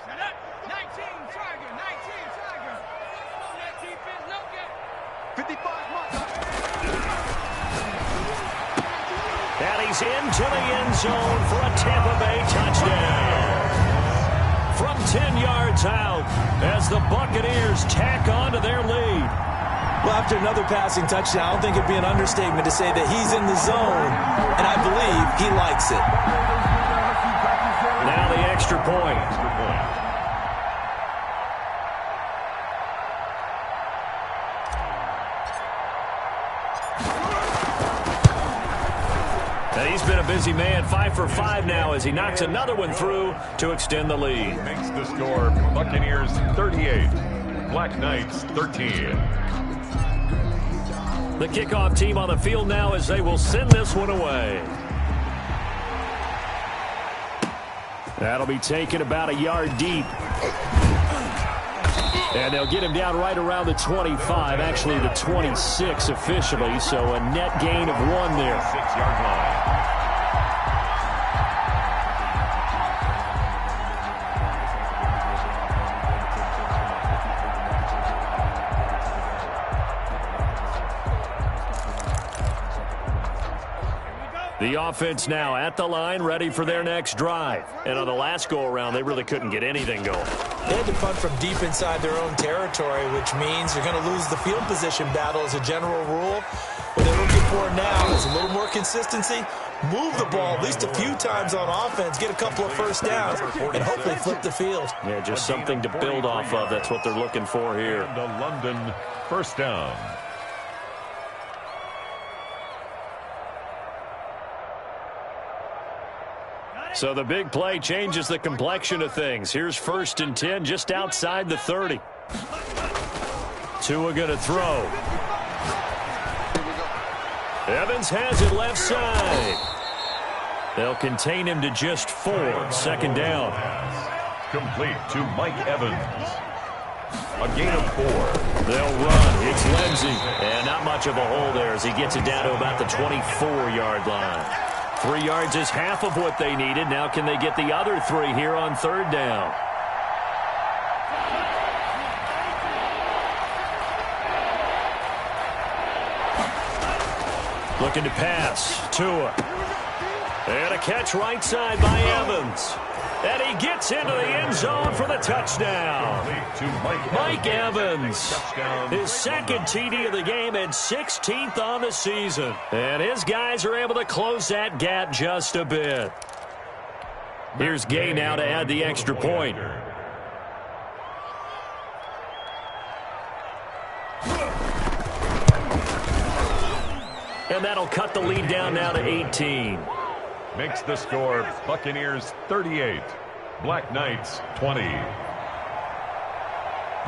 Set up. 19 Tiger. On that defense, no gap. 55 months. And he's into the end zone for a Tampa Bay touchdown. From 10 yards out as the Buccaneers tack on to their lead. Well, after another passing touchdown, I don't think it'd be an understatement to say that he's in the zone, and I believe he likes it. Now the extra point. And he's been a busy man, 5 for 5 now as he knocks another one through to extend the lead. Makes the score Buccaneers 38, Black Knights 13. The kickoff team on the field now as they will send this one away. That'll be taken about a yard deep. And they'll get him down right around the 25, actually the 26 officially, so a net gain of 1 there. 6-yard line. The offense now at the line, ready for their next drive. And on the last go-around, they really couldn't get anything going. They had to punt from deep inside their own territory, which means you're going to lose the field position battle as a general rule. What they're looking for now is a little more consistency, move the ball at least a few times on offense, get a couple of first downs, and hopefully flip the field. Yeah, just something to build off of. That's what they're looking for here. The London first down. So the big play changes the complexion of things. Here's 1st and 10 just outside the 30. Tua going to throw. Evans has it left side. They'll contain him to just 4. 2nd down. Complete to Mike Evans. A gain of 4. They'll run. It's Lindsey. And not much of a hole there as he gets it down to about the 24-yard line. 3 yards is half of what they needed. Now can they get the other 3 here on 3rd down? Looking to pass. Tua. And a catch right side by Evans. And he gets into the end zone for the touchdown. Mike Evans, his second TD of the game and 16th on the season. And his guys are able to close that gap just a bit. Here's Gay now to add the extra point. And that'll cut the lead down now to 18. Makes the score Buccaneers 38, Black Knights 20.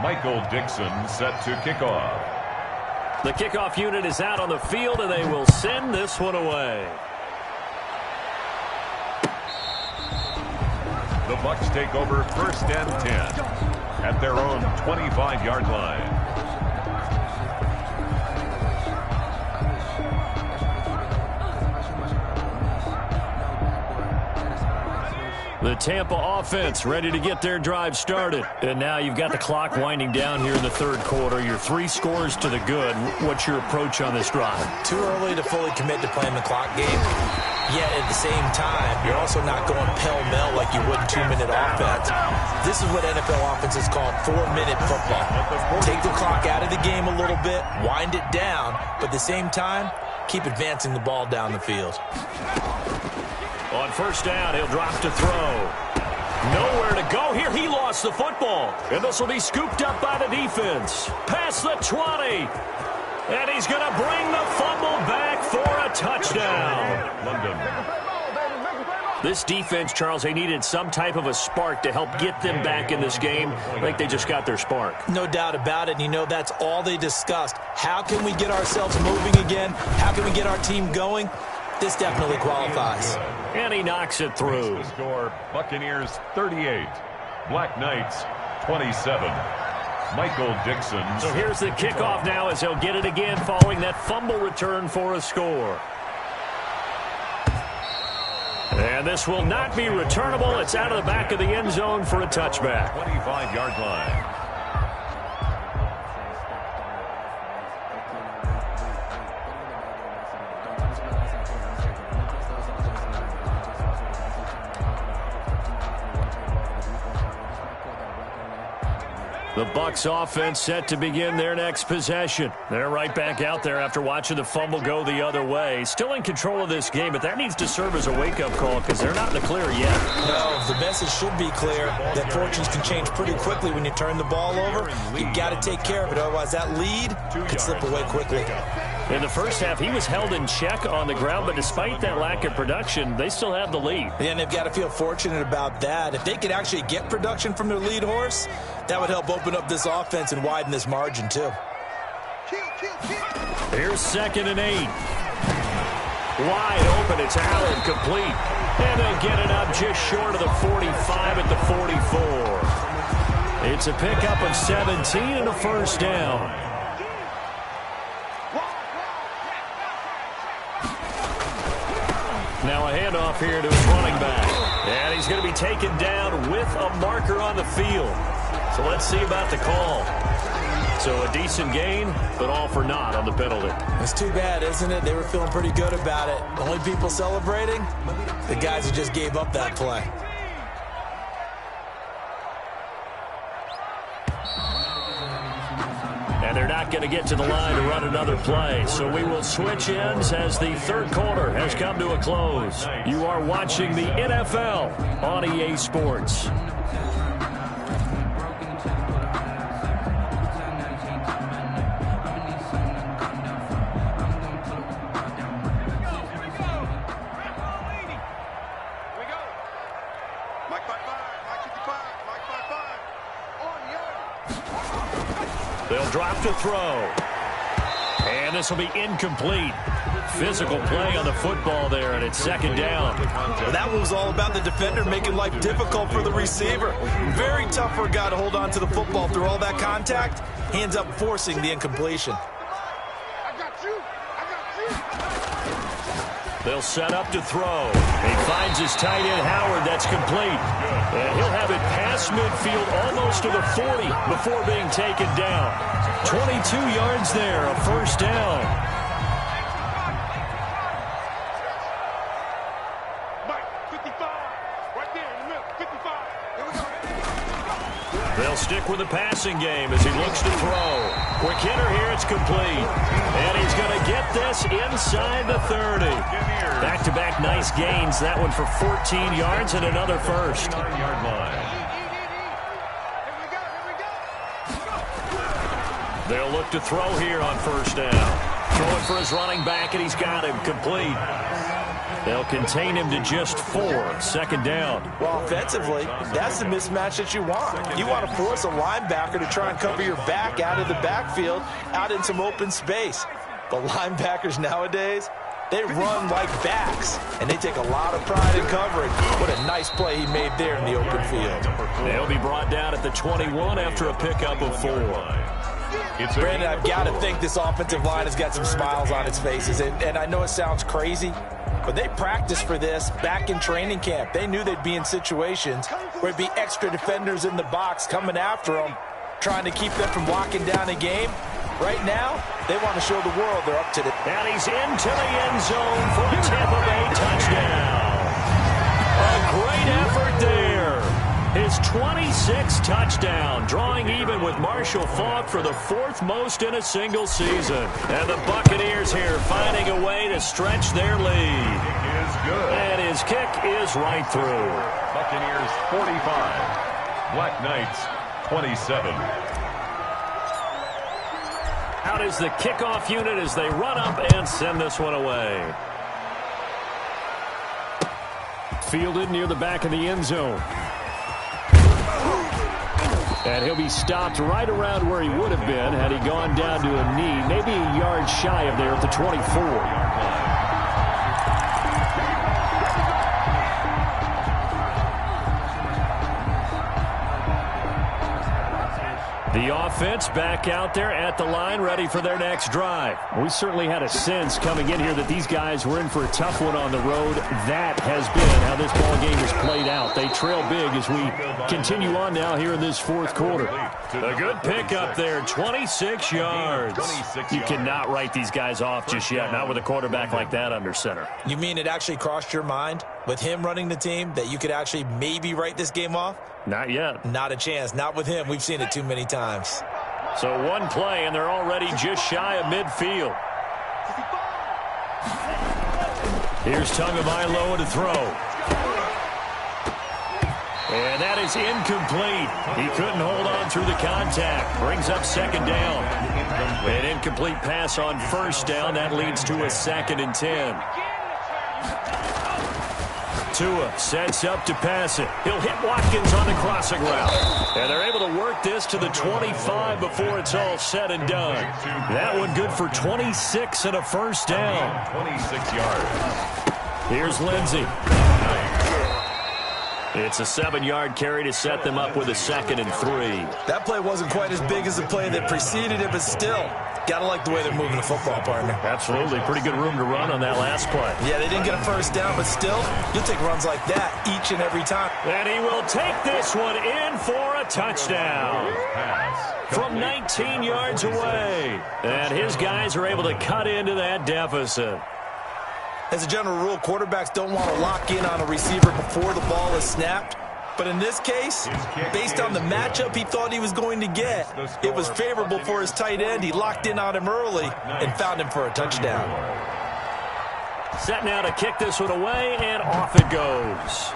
Michael Dixon set to kick off. The kickoff unit is out on the field, and they will send this one away. The Bucs take over 1st and 10 at their own 25-yard line. The Tampa offense ready to get their drive started. And now you've got the clock winding down here in the third quarter. You're 3 scores to the good. What's your approach on this drive? Too early to fully commit to playing the clock game. Yet at the same time, you're also not going pell-mell like you would in 2-minute offense. This is what NFL offenses call 4-minute football. Take the clock out of the game a little bit, wind it down, but at the same time, keep advancing the ball down the field. On first down, he'll drop to throw. Nowhere to go here. He lost the football. And this will be scooped up by the defense. Past the 20. And he's going to bring the fumble back for a touchdown. London. This defense, Charles, they needed some type of a spark to help get them back in this game. I think they just got their spark. No doubt about it. And you know, that's all they discussed. How can we get ourselves moving again? How can we get our team going? This definitely qualifies. And he knocks it through. The score, Buccaneers 38, Black Knights 27. Michael Dixon. So here's the kickoff now as he'll get it again following that fumble return for a score. And this will not be returnable. It's out of the back of the end zone for a touchback. 25-yard line. The Bucs offense set to begin their next possession. They're right back out there after watching the fumble go the other way. Still in control of this game, but that needs to serve as a wake-up call because they're not in the clear yet. No, the message should be clear that fortunes can change pretty quickly when you turn the ball over. You've got to take care of it, otherwise that lead could slip away quickly. In the first half, he was held in check on the ground, but despite that lack of production, they still have the lead. And they've got to feel fortunate about that. If they could actually get production from their lead horse, that would help open up this offense and widen this margin, too. Here's 2nd and 8. Wide open, it's Allen, complete. And they get it up just short of the 45 at the 44. It's a pickup of 17 and a first down. Now a handoff here to his running back. And he's going to be taken down with a marker on the field. So let's see about the call. So a decent gain, but all for naught on the penalty. It's too bad, isn't it? They were feeling pretty good about it. The only people celebrating, the guys who just gave up that play. And they're not going to get to the line to run another play. So we will switch ends as the third quarter has come to a close. You are watching the NFL on EA Sports. They'll drop to throw. And this will be incomplete. Physical play on the football there, and it's 2nd down. Well, that one was all about the defender making life difficult for the receiver. Very tough for a guy to hold on to the football through all that contact. He ends up forcing the incompletion. They'll set up to throw. He finds his tight end, Howard. That's complete. And he'll have it past midfield almost to the 40 before being taken down. 22 yards there, a first down. Mike, 55. Right there in the middle. 55. They'll stick with the passing game as he looks to throw. Quick hitter here, it's complete. And he's going to get this inside the 30. Back-to-back nice gains. That one for 14 yards and another first. They'll look to throw here on first down. Throwing for his running back, and he's got him complete. They'll contain him to just 4. Second down. Well, offensively, that's the mismatch that you want. You want to force a linebacker to try and cover your back out of the backfield, out in some open space. But linebackers nowadays, they run like backs, and they take a lot of pride in covering. What a nice play he made there in the open field. They'll be brought down at the 21 after a pickup of 4. Brandon, I've got to think this offensive line has got some smiles on its faces. And I know it sounds crazy, but they practiced for this back in training camp. They knew they'd be in situations where it'd be extra defenders in the box coming after them, trying to keep them from locking down a game. Right now, they want to show the world they're up to it. And he's into the end zone for a Tampa Bay touchdown. A great effort there. His 26th touchdown, drawing even with Marshall Faulk for the 4th most in a single season. And the Buccaneers here finding a way to stretch their lead. Kick is good. And his kick is right through. Buccaneers 45. Black Knights 27. Out is the kickoff unit as they run up and send this one away. Fielded near the back of the end zone. And he'll be stopped right around where he would have been had he gone down to a knee, maybe a yard shy of there at the 24. The offense back out there at the line, ready for their next drive. We certainly had a sense coming in here that these guys were in for a tough one on the road. That has been how this ball game has played out. They trail big as we continue on now here in this 4th quarter. A good pickup there, 26 yards. You cannot write these guys off just yet, not with a quarterback like that under center. You mean it actually crossed your mind with him running the team that you could actually maybe write this game off? Not yet. Not a chance. Not with him. We've seen it too many times. So one play, and they're already just shy of midfield. Here's Tagovailoa to throw. And that is incomplete. He couldn't hold on through the contact. Brings up second down. An incomplete pass on first down. That leads to a 2nd and 10. Tua sets up to pass it. He'll hit Watkins on the crossing route. And they're able to work this to the 25 before it's all said and done. That one good for 26 and a first down. 26 yards. Here's Lindsey. It's a 7-yard carry to set them up with a 2nd and 3. That play wasn't quite as big as the play that preceded it, but still, gotta like the way they're moving the football, partner. Absolutely. Pretty good room to run on that last play. Yeah, they didn't get a first down, but still, you'll take runs like that each and every time. And he will take this one in for a touchdown from 19 yards away. And his guys are able to cut into that deficit. As a general rule, quarterbacks don't want to lock in on a receiver before the ball is snapped. But in this case, based on the matchup he thought he was going to get, it was favorable for his tight end. He locked in on him early and found him for a touchdown. Set now to kick this one away, and off it goes.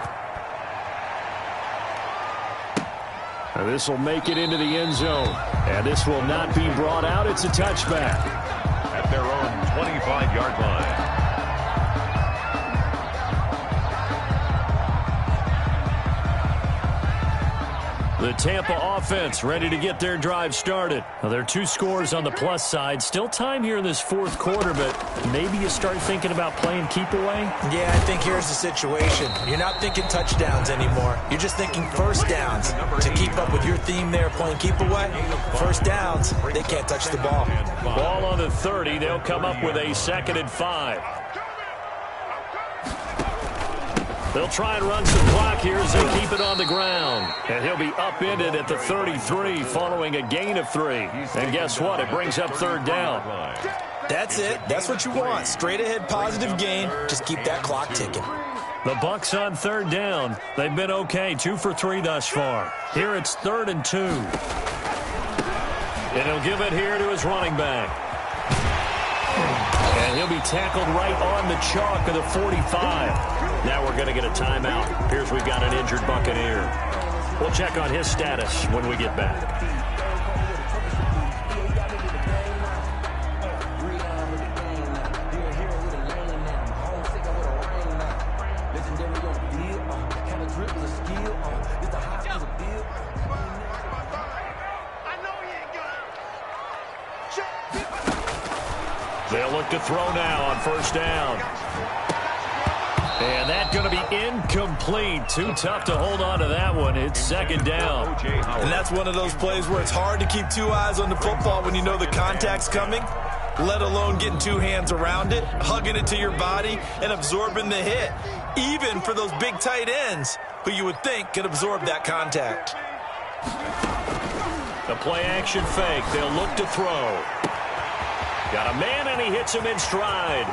This will make it into the end zone. And this will not be brought out. It's a touchback. At their own 25-yard line. The Tampa offense ready to get their drive started. Now, there are 2 scores on the plus side. Still time here in this 4th quarter, but maybe you start thinking about playing keep away? Yeah, I think here's the situation. You're not thinking touchdowns anymore. You're just thinking first downs. To keep up with your theme there, playing keep away, first downs, they can't touch the ball. Ball on the 30. They'll come up with a 2nd and 5. They'll try and run some clock here as they keep it on the ground. And he'll be upended at the 33 following a gain of 3. And guess what? It brings up 3rd down. That's it. That's what you want. Straight ahead positive gain. Just keep that clock ticking. The Bucs on third down. They've been okay, 2 for 3 thus far. Here it's 3rd and 2. And he'll give it here to his running back. And he'll be tackled right on the chalk of the 45. Now we're going to get a timeout. Here's we've got an injured Buccaneer. We'll check on his status when we get back. They'll look to throw now on first down. And that's going to be incomplete. Too tough to hold on to that one. It's second down. And that's one of those plays where it's hard to keep 2 eyes on the football when you know the contact's coming, let alone getting 2 hands around it, hugging it to your body, and absorbing the hit. Even for those big tight ends who you would think could absorb that contact. The play-action fake. They'll look to throw. Got a man, and he hits him in stride.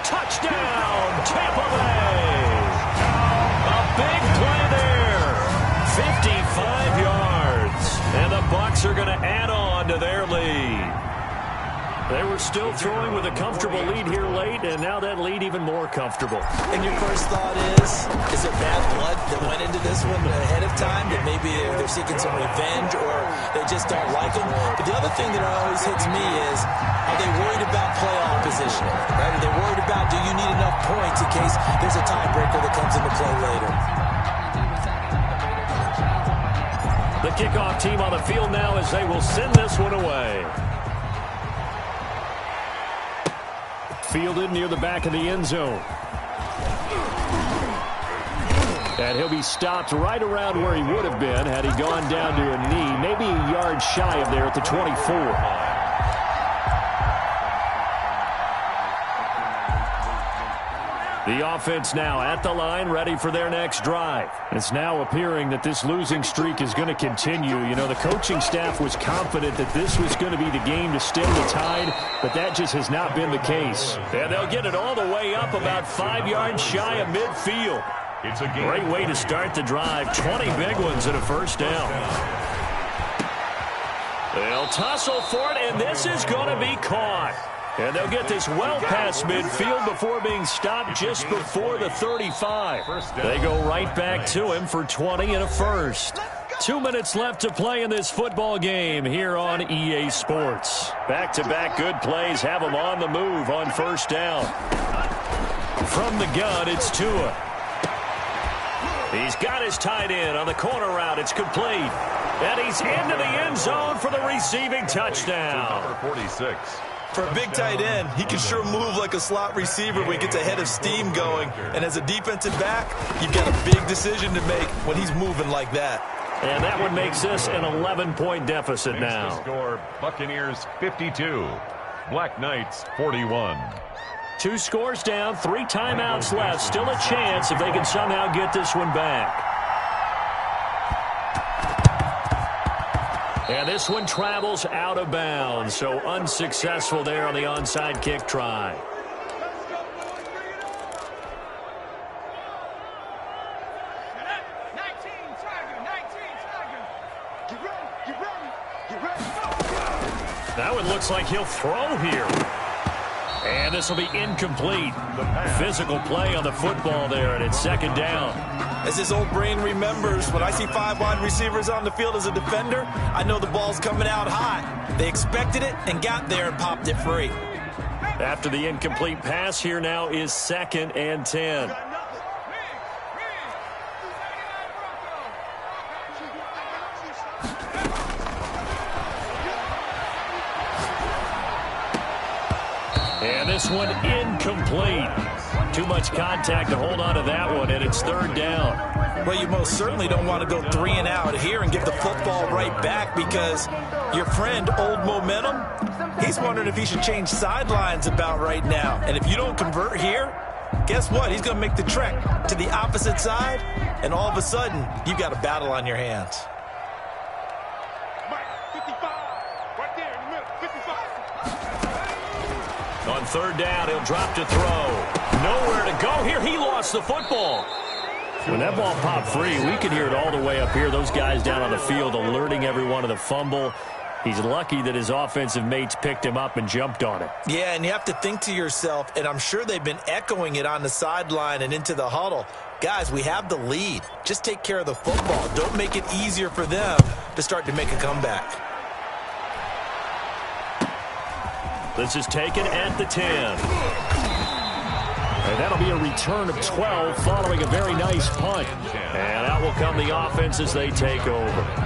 Touchdown, Tampa Bay! A big play there. 55 yards. And the Bucs are going to add on to their lead. They were still throwing with a comfortable lead here late, and now that lead even more comfortable. And your first thought is it bad blood that went into this one ahead of time, that maybe they're seeking some revenge or they just don't like them? But the other thing that always hits me is, are they worried about playoff positioning? Right? Are they worried about, do you need enough points in case there's a tiebreaker that comes into play later? The kickoff team on the field now as they will send this one away. Fielded near the back of the end zone. And he'll be stopped right around where he would have been had he gone down to a knee, maybe a yard shy of there at the 24. The offense now at the line, ready for their next drive. It's now appearing that this losing streak is going to continue. You know, the coaching staff was confident that this was going to be the game to stem the tide, but that just has not been the case. And they'll get it all the way up about 5 yards shy of midfield. It's a great way to start the drive. 20 big ones and a first down. They'll tussle for it, and this is going to be caught. And they'll get this well past midfield before being stopped just before the 35. They go right back to him for 20 and a first. 2 minutes left to play in this football game here on EA Sports. Back-to-back good plays have them on the move on first down. From the gun, it's Tua. He's got his tight end on the corner route. It's complete. And he's into the end zone for the receiving touchdown. Number 46. For a big tight end, he can sure move like a slot receiver when he gets a head of steam going. And as a defensive back, you've got a big decision to make when he's moving like that. And that one makes this an 11-point deficit now. The score, Buccaneers 52, Black Knights 41. 2 scores down, 3 timeouts left. Still a chance if they can somehow get this one back. And this one travels out of bounds, so unsuccessful there on the onside kick try. That one looks like he'll throw here. And this will be incomplete. Physical play on the football there, and it's second down. As his old brain remembers, when I see 5 wide receivers on the field as a defender, I know the ball's coming out hot. They expected it and got there and popped it free. After the incomplete pass, here now is 2nd and 10. And this one incomplete. Too much contact to hold on to that one, and it's 3rd down. Well, you most certainly don't want to go 3 and out here and get the football right back, because your friend, Old Momentum, he's wondering if he should change sidelines about right now. And if you don't convert here, guess what? He's going to make the trek to the opposite side, and all of a sudden, you've got a battle on your hands. On 3rd down, he'll drop to throw. Nowhere to go here. He lost the football. When that ball popped free, we could hear it all the way up here. Those guys down on the field alerting everyone of the fumble. He's lucky that his offensive mates picked him up and jumped on it. Yeah, and you have to think to yourself, and I'm sure they've been echoing it on the sideline and into the huddle. Guys, we have the lead. Just take care of the football. Don't make it easier for them to start to make a comeback. This is taken at the 10. And that'll be a return of 12 following a very nice punt. And out will come the offense as they take over.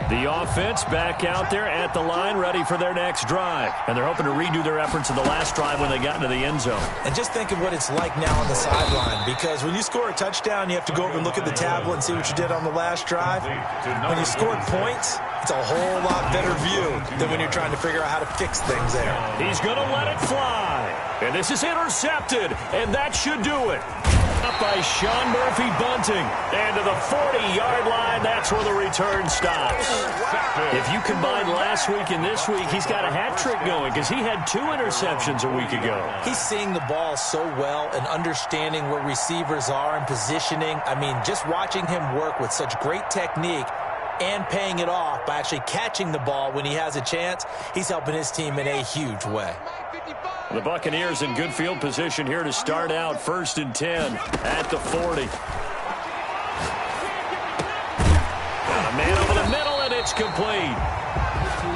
The offense back out there at the line, ready for their next drive. And they're hoping to redo their efforts of the last drive when they got into the end zone. And just think of what it's like now on the sideline, because when you score a touchdown, you have to go over and look at the tablet and see what you did on the last drive. When you scored points, it's a whole lot better view than when you're trying to figure out how to fix things there. He's going to let it fly. And this is intercepted, and that should do it. Up by Sean Murphy-Bunting. And to the 40-yard line, that's where the return stops. If you combine last week and this week, he's got a hat trick going because he had 2 interceptions a week ago. He's seeing the ball so well and understanding where receivers are and positioning. I mean, just watching him work with such great technique and paying it off by actually catching the ball when he has a chance, he's helping his team in a huge way. The Buccaneers in good field position here to start out 1st and 10 at the 40. A man over the middle, and it's complete.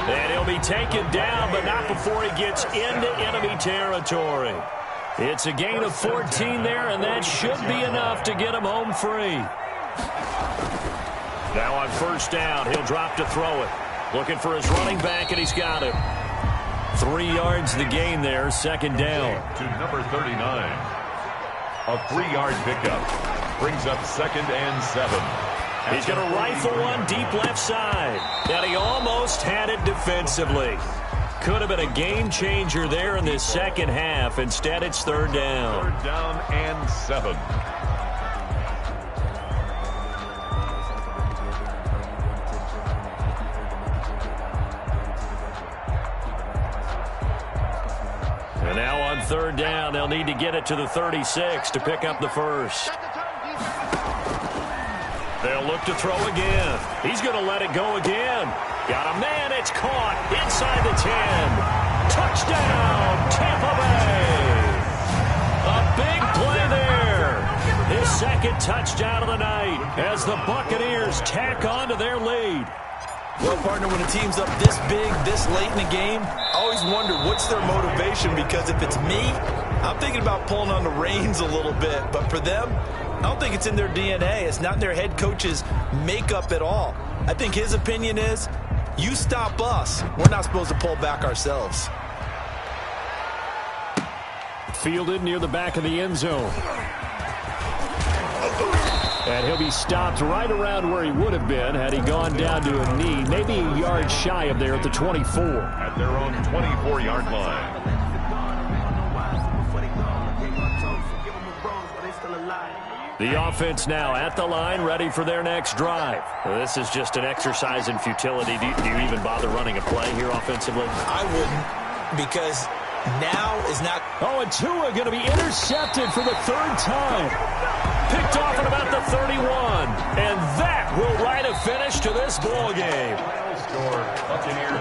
And he'll be taken down, but not before he gets into enemy territory. It's a gain of 14 there, and that should be enough to get him home free. Now on 1st down, he'll drop to throw it. Looking for his running back, and he's got it. 3 yards the gain there, 2nd down. To number 39. A 3-yard pickup brings up 2nd and 7. He's going to rifle one deep left side. And he almost had it defensively. Could have been a game changer there in this second half. Instead, it's 3rd down. 3rd down and 7. And now on 3rd down, they'll need to get it to the 36 to pick up the first. They'll look to throw again. He's going to let it go again. Got a man. It's caught inside the 10. Touchdown, Tampa Bay. A big play there. His 2nd touchdown of the night as the Buccaneers tack on to their lead. Well, partner, when a team's up this big, this late in the game, I always wonder what's their motivation, because if it's me, I'm thinking about pulling on the reins a little bit. But for them, I don't think it's in their DNA. It's not in their head coach's makeup at all. I think his opinion is, you stop us, we're not supposed to pull back ourselves. Fielded near the back of the end zone. And he'll be stopped right around where he would have been had he gone down to a knee, maybe a yard shy of there at the 24. At their own 24-yard line. The offense now at the line, ready for their next drive. This is just an exercise in futility. Do you even bother running a play here offensively? I wouldn't, because now is not... Oh, and Tua going to be intercepted for the 3rd time. Picked off at about the 31. And that will write a finish to this ball game.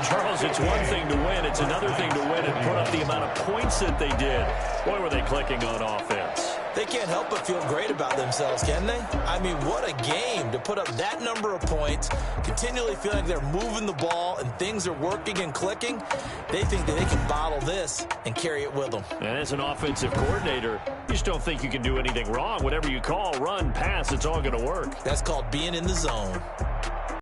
Charles, it's one thing to win. It's another thing to win and put up the amount of points that they did. Boy, were they clicking on offense. They can't help but feel great about themselves, can they? I mean, what a game to put up that number of points, continually feeling like they're moving the ball and things are working and clicking. They think that they can bottle this and carry it with them. And as an offensive coordinator, you just don't think you can do anything wrong. Whatever you call, run, pass, it's all going to work. That's called being in the zone.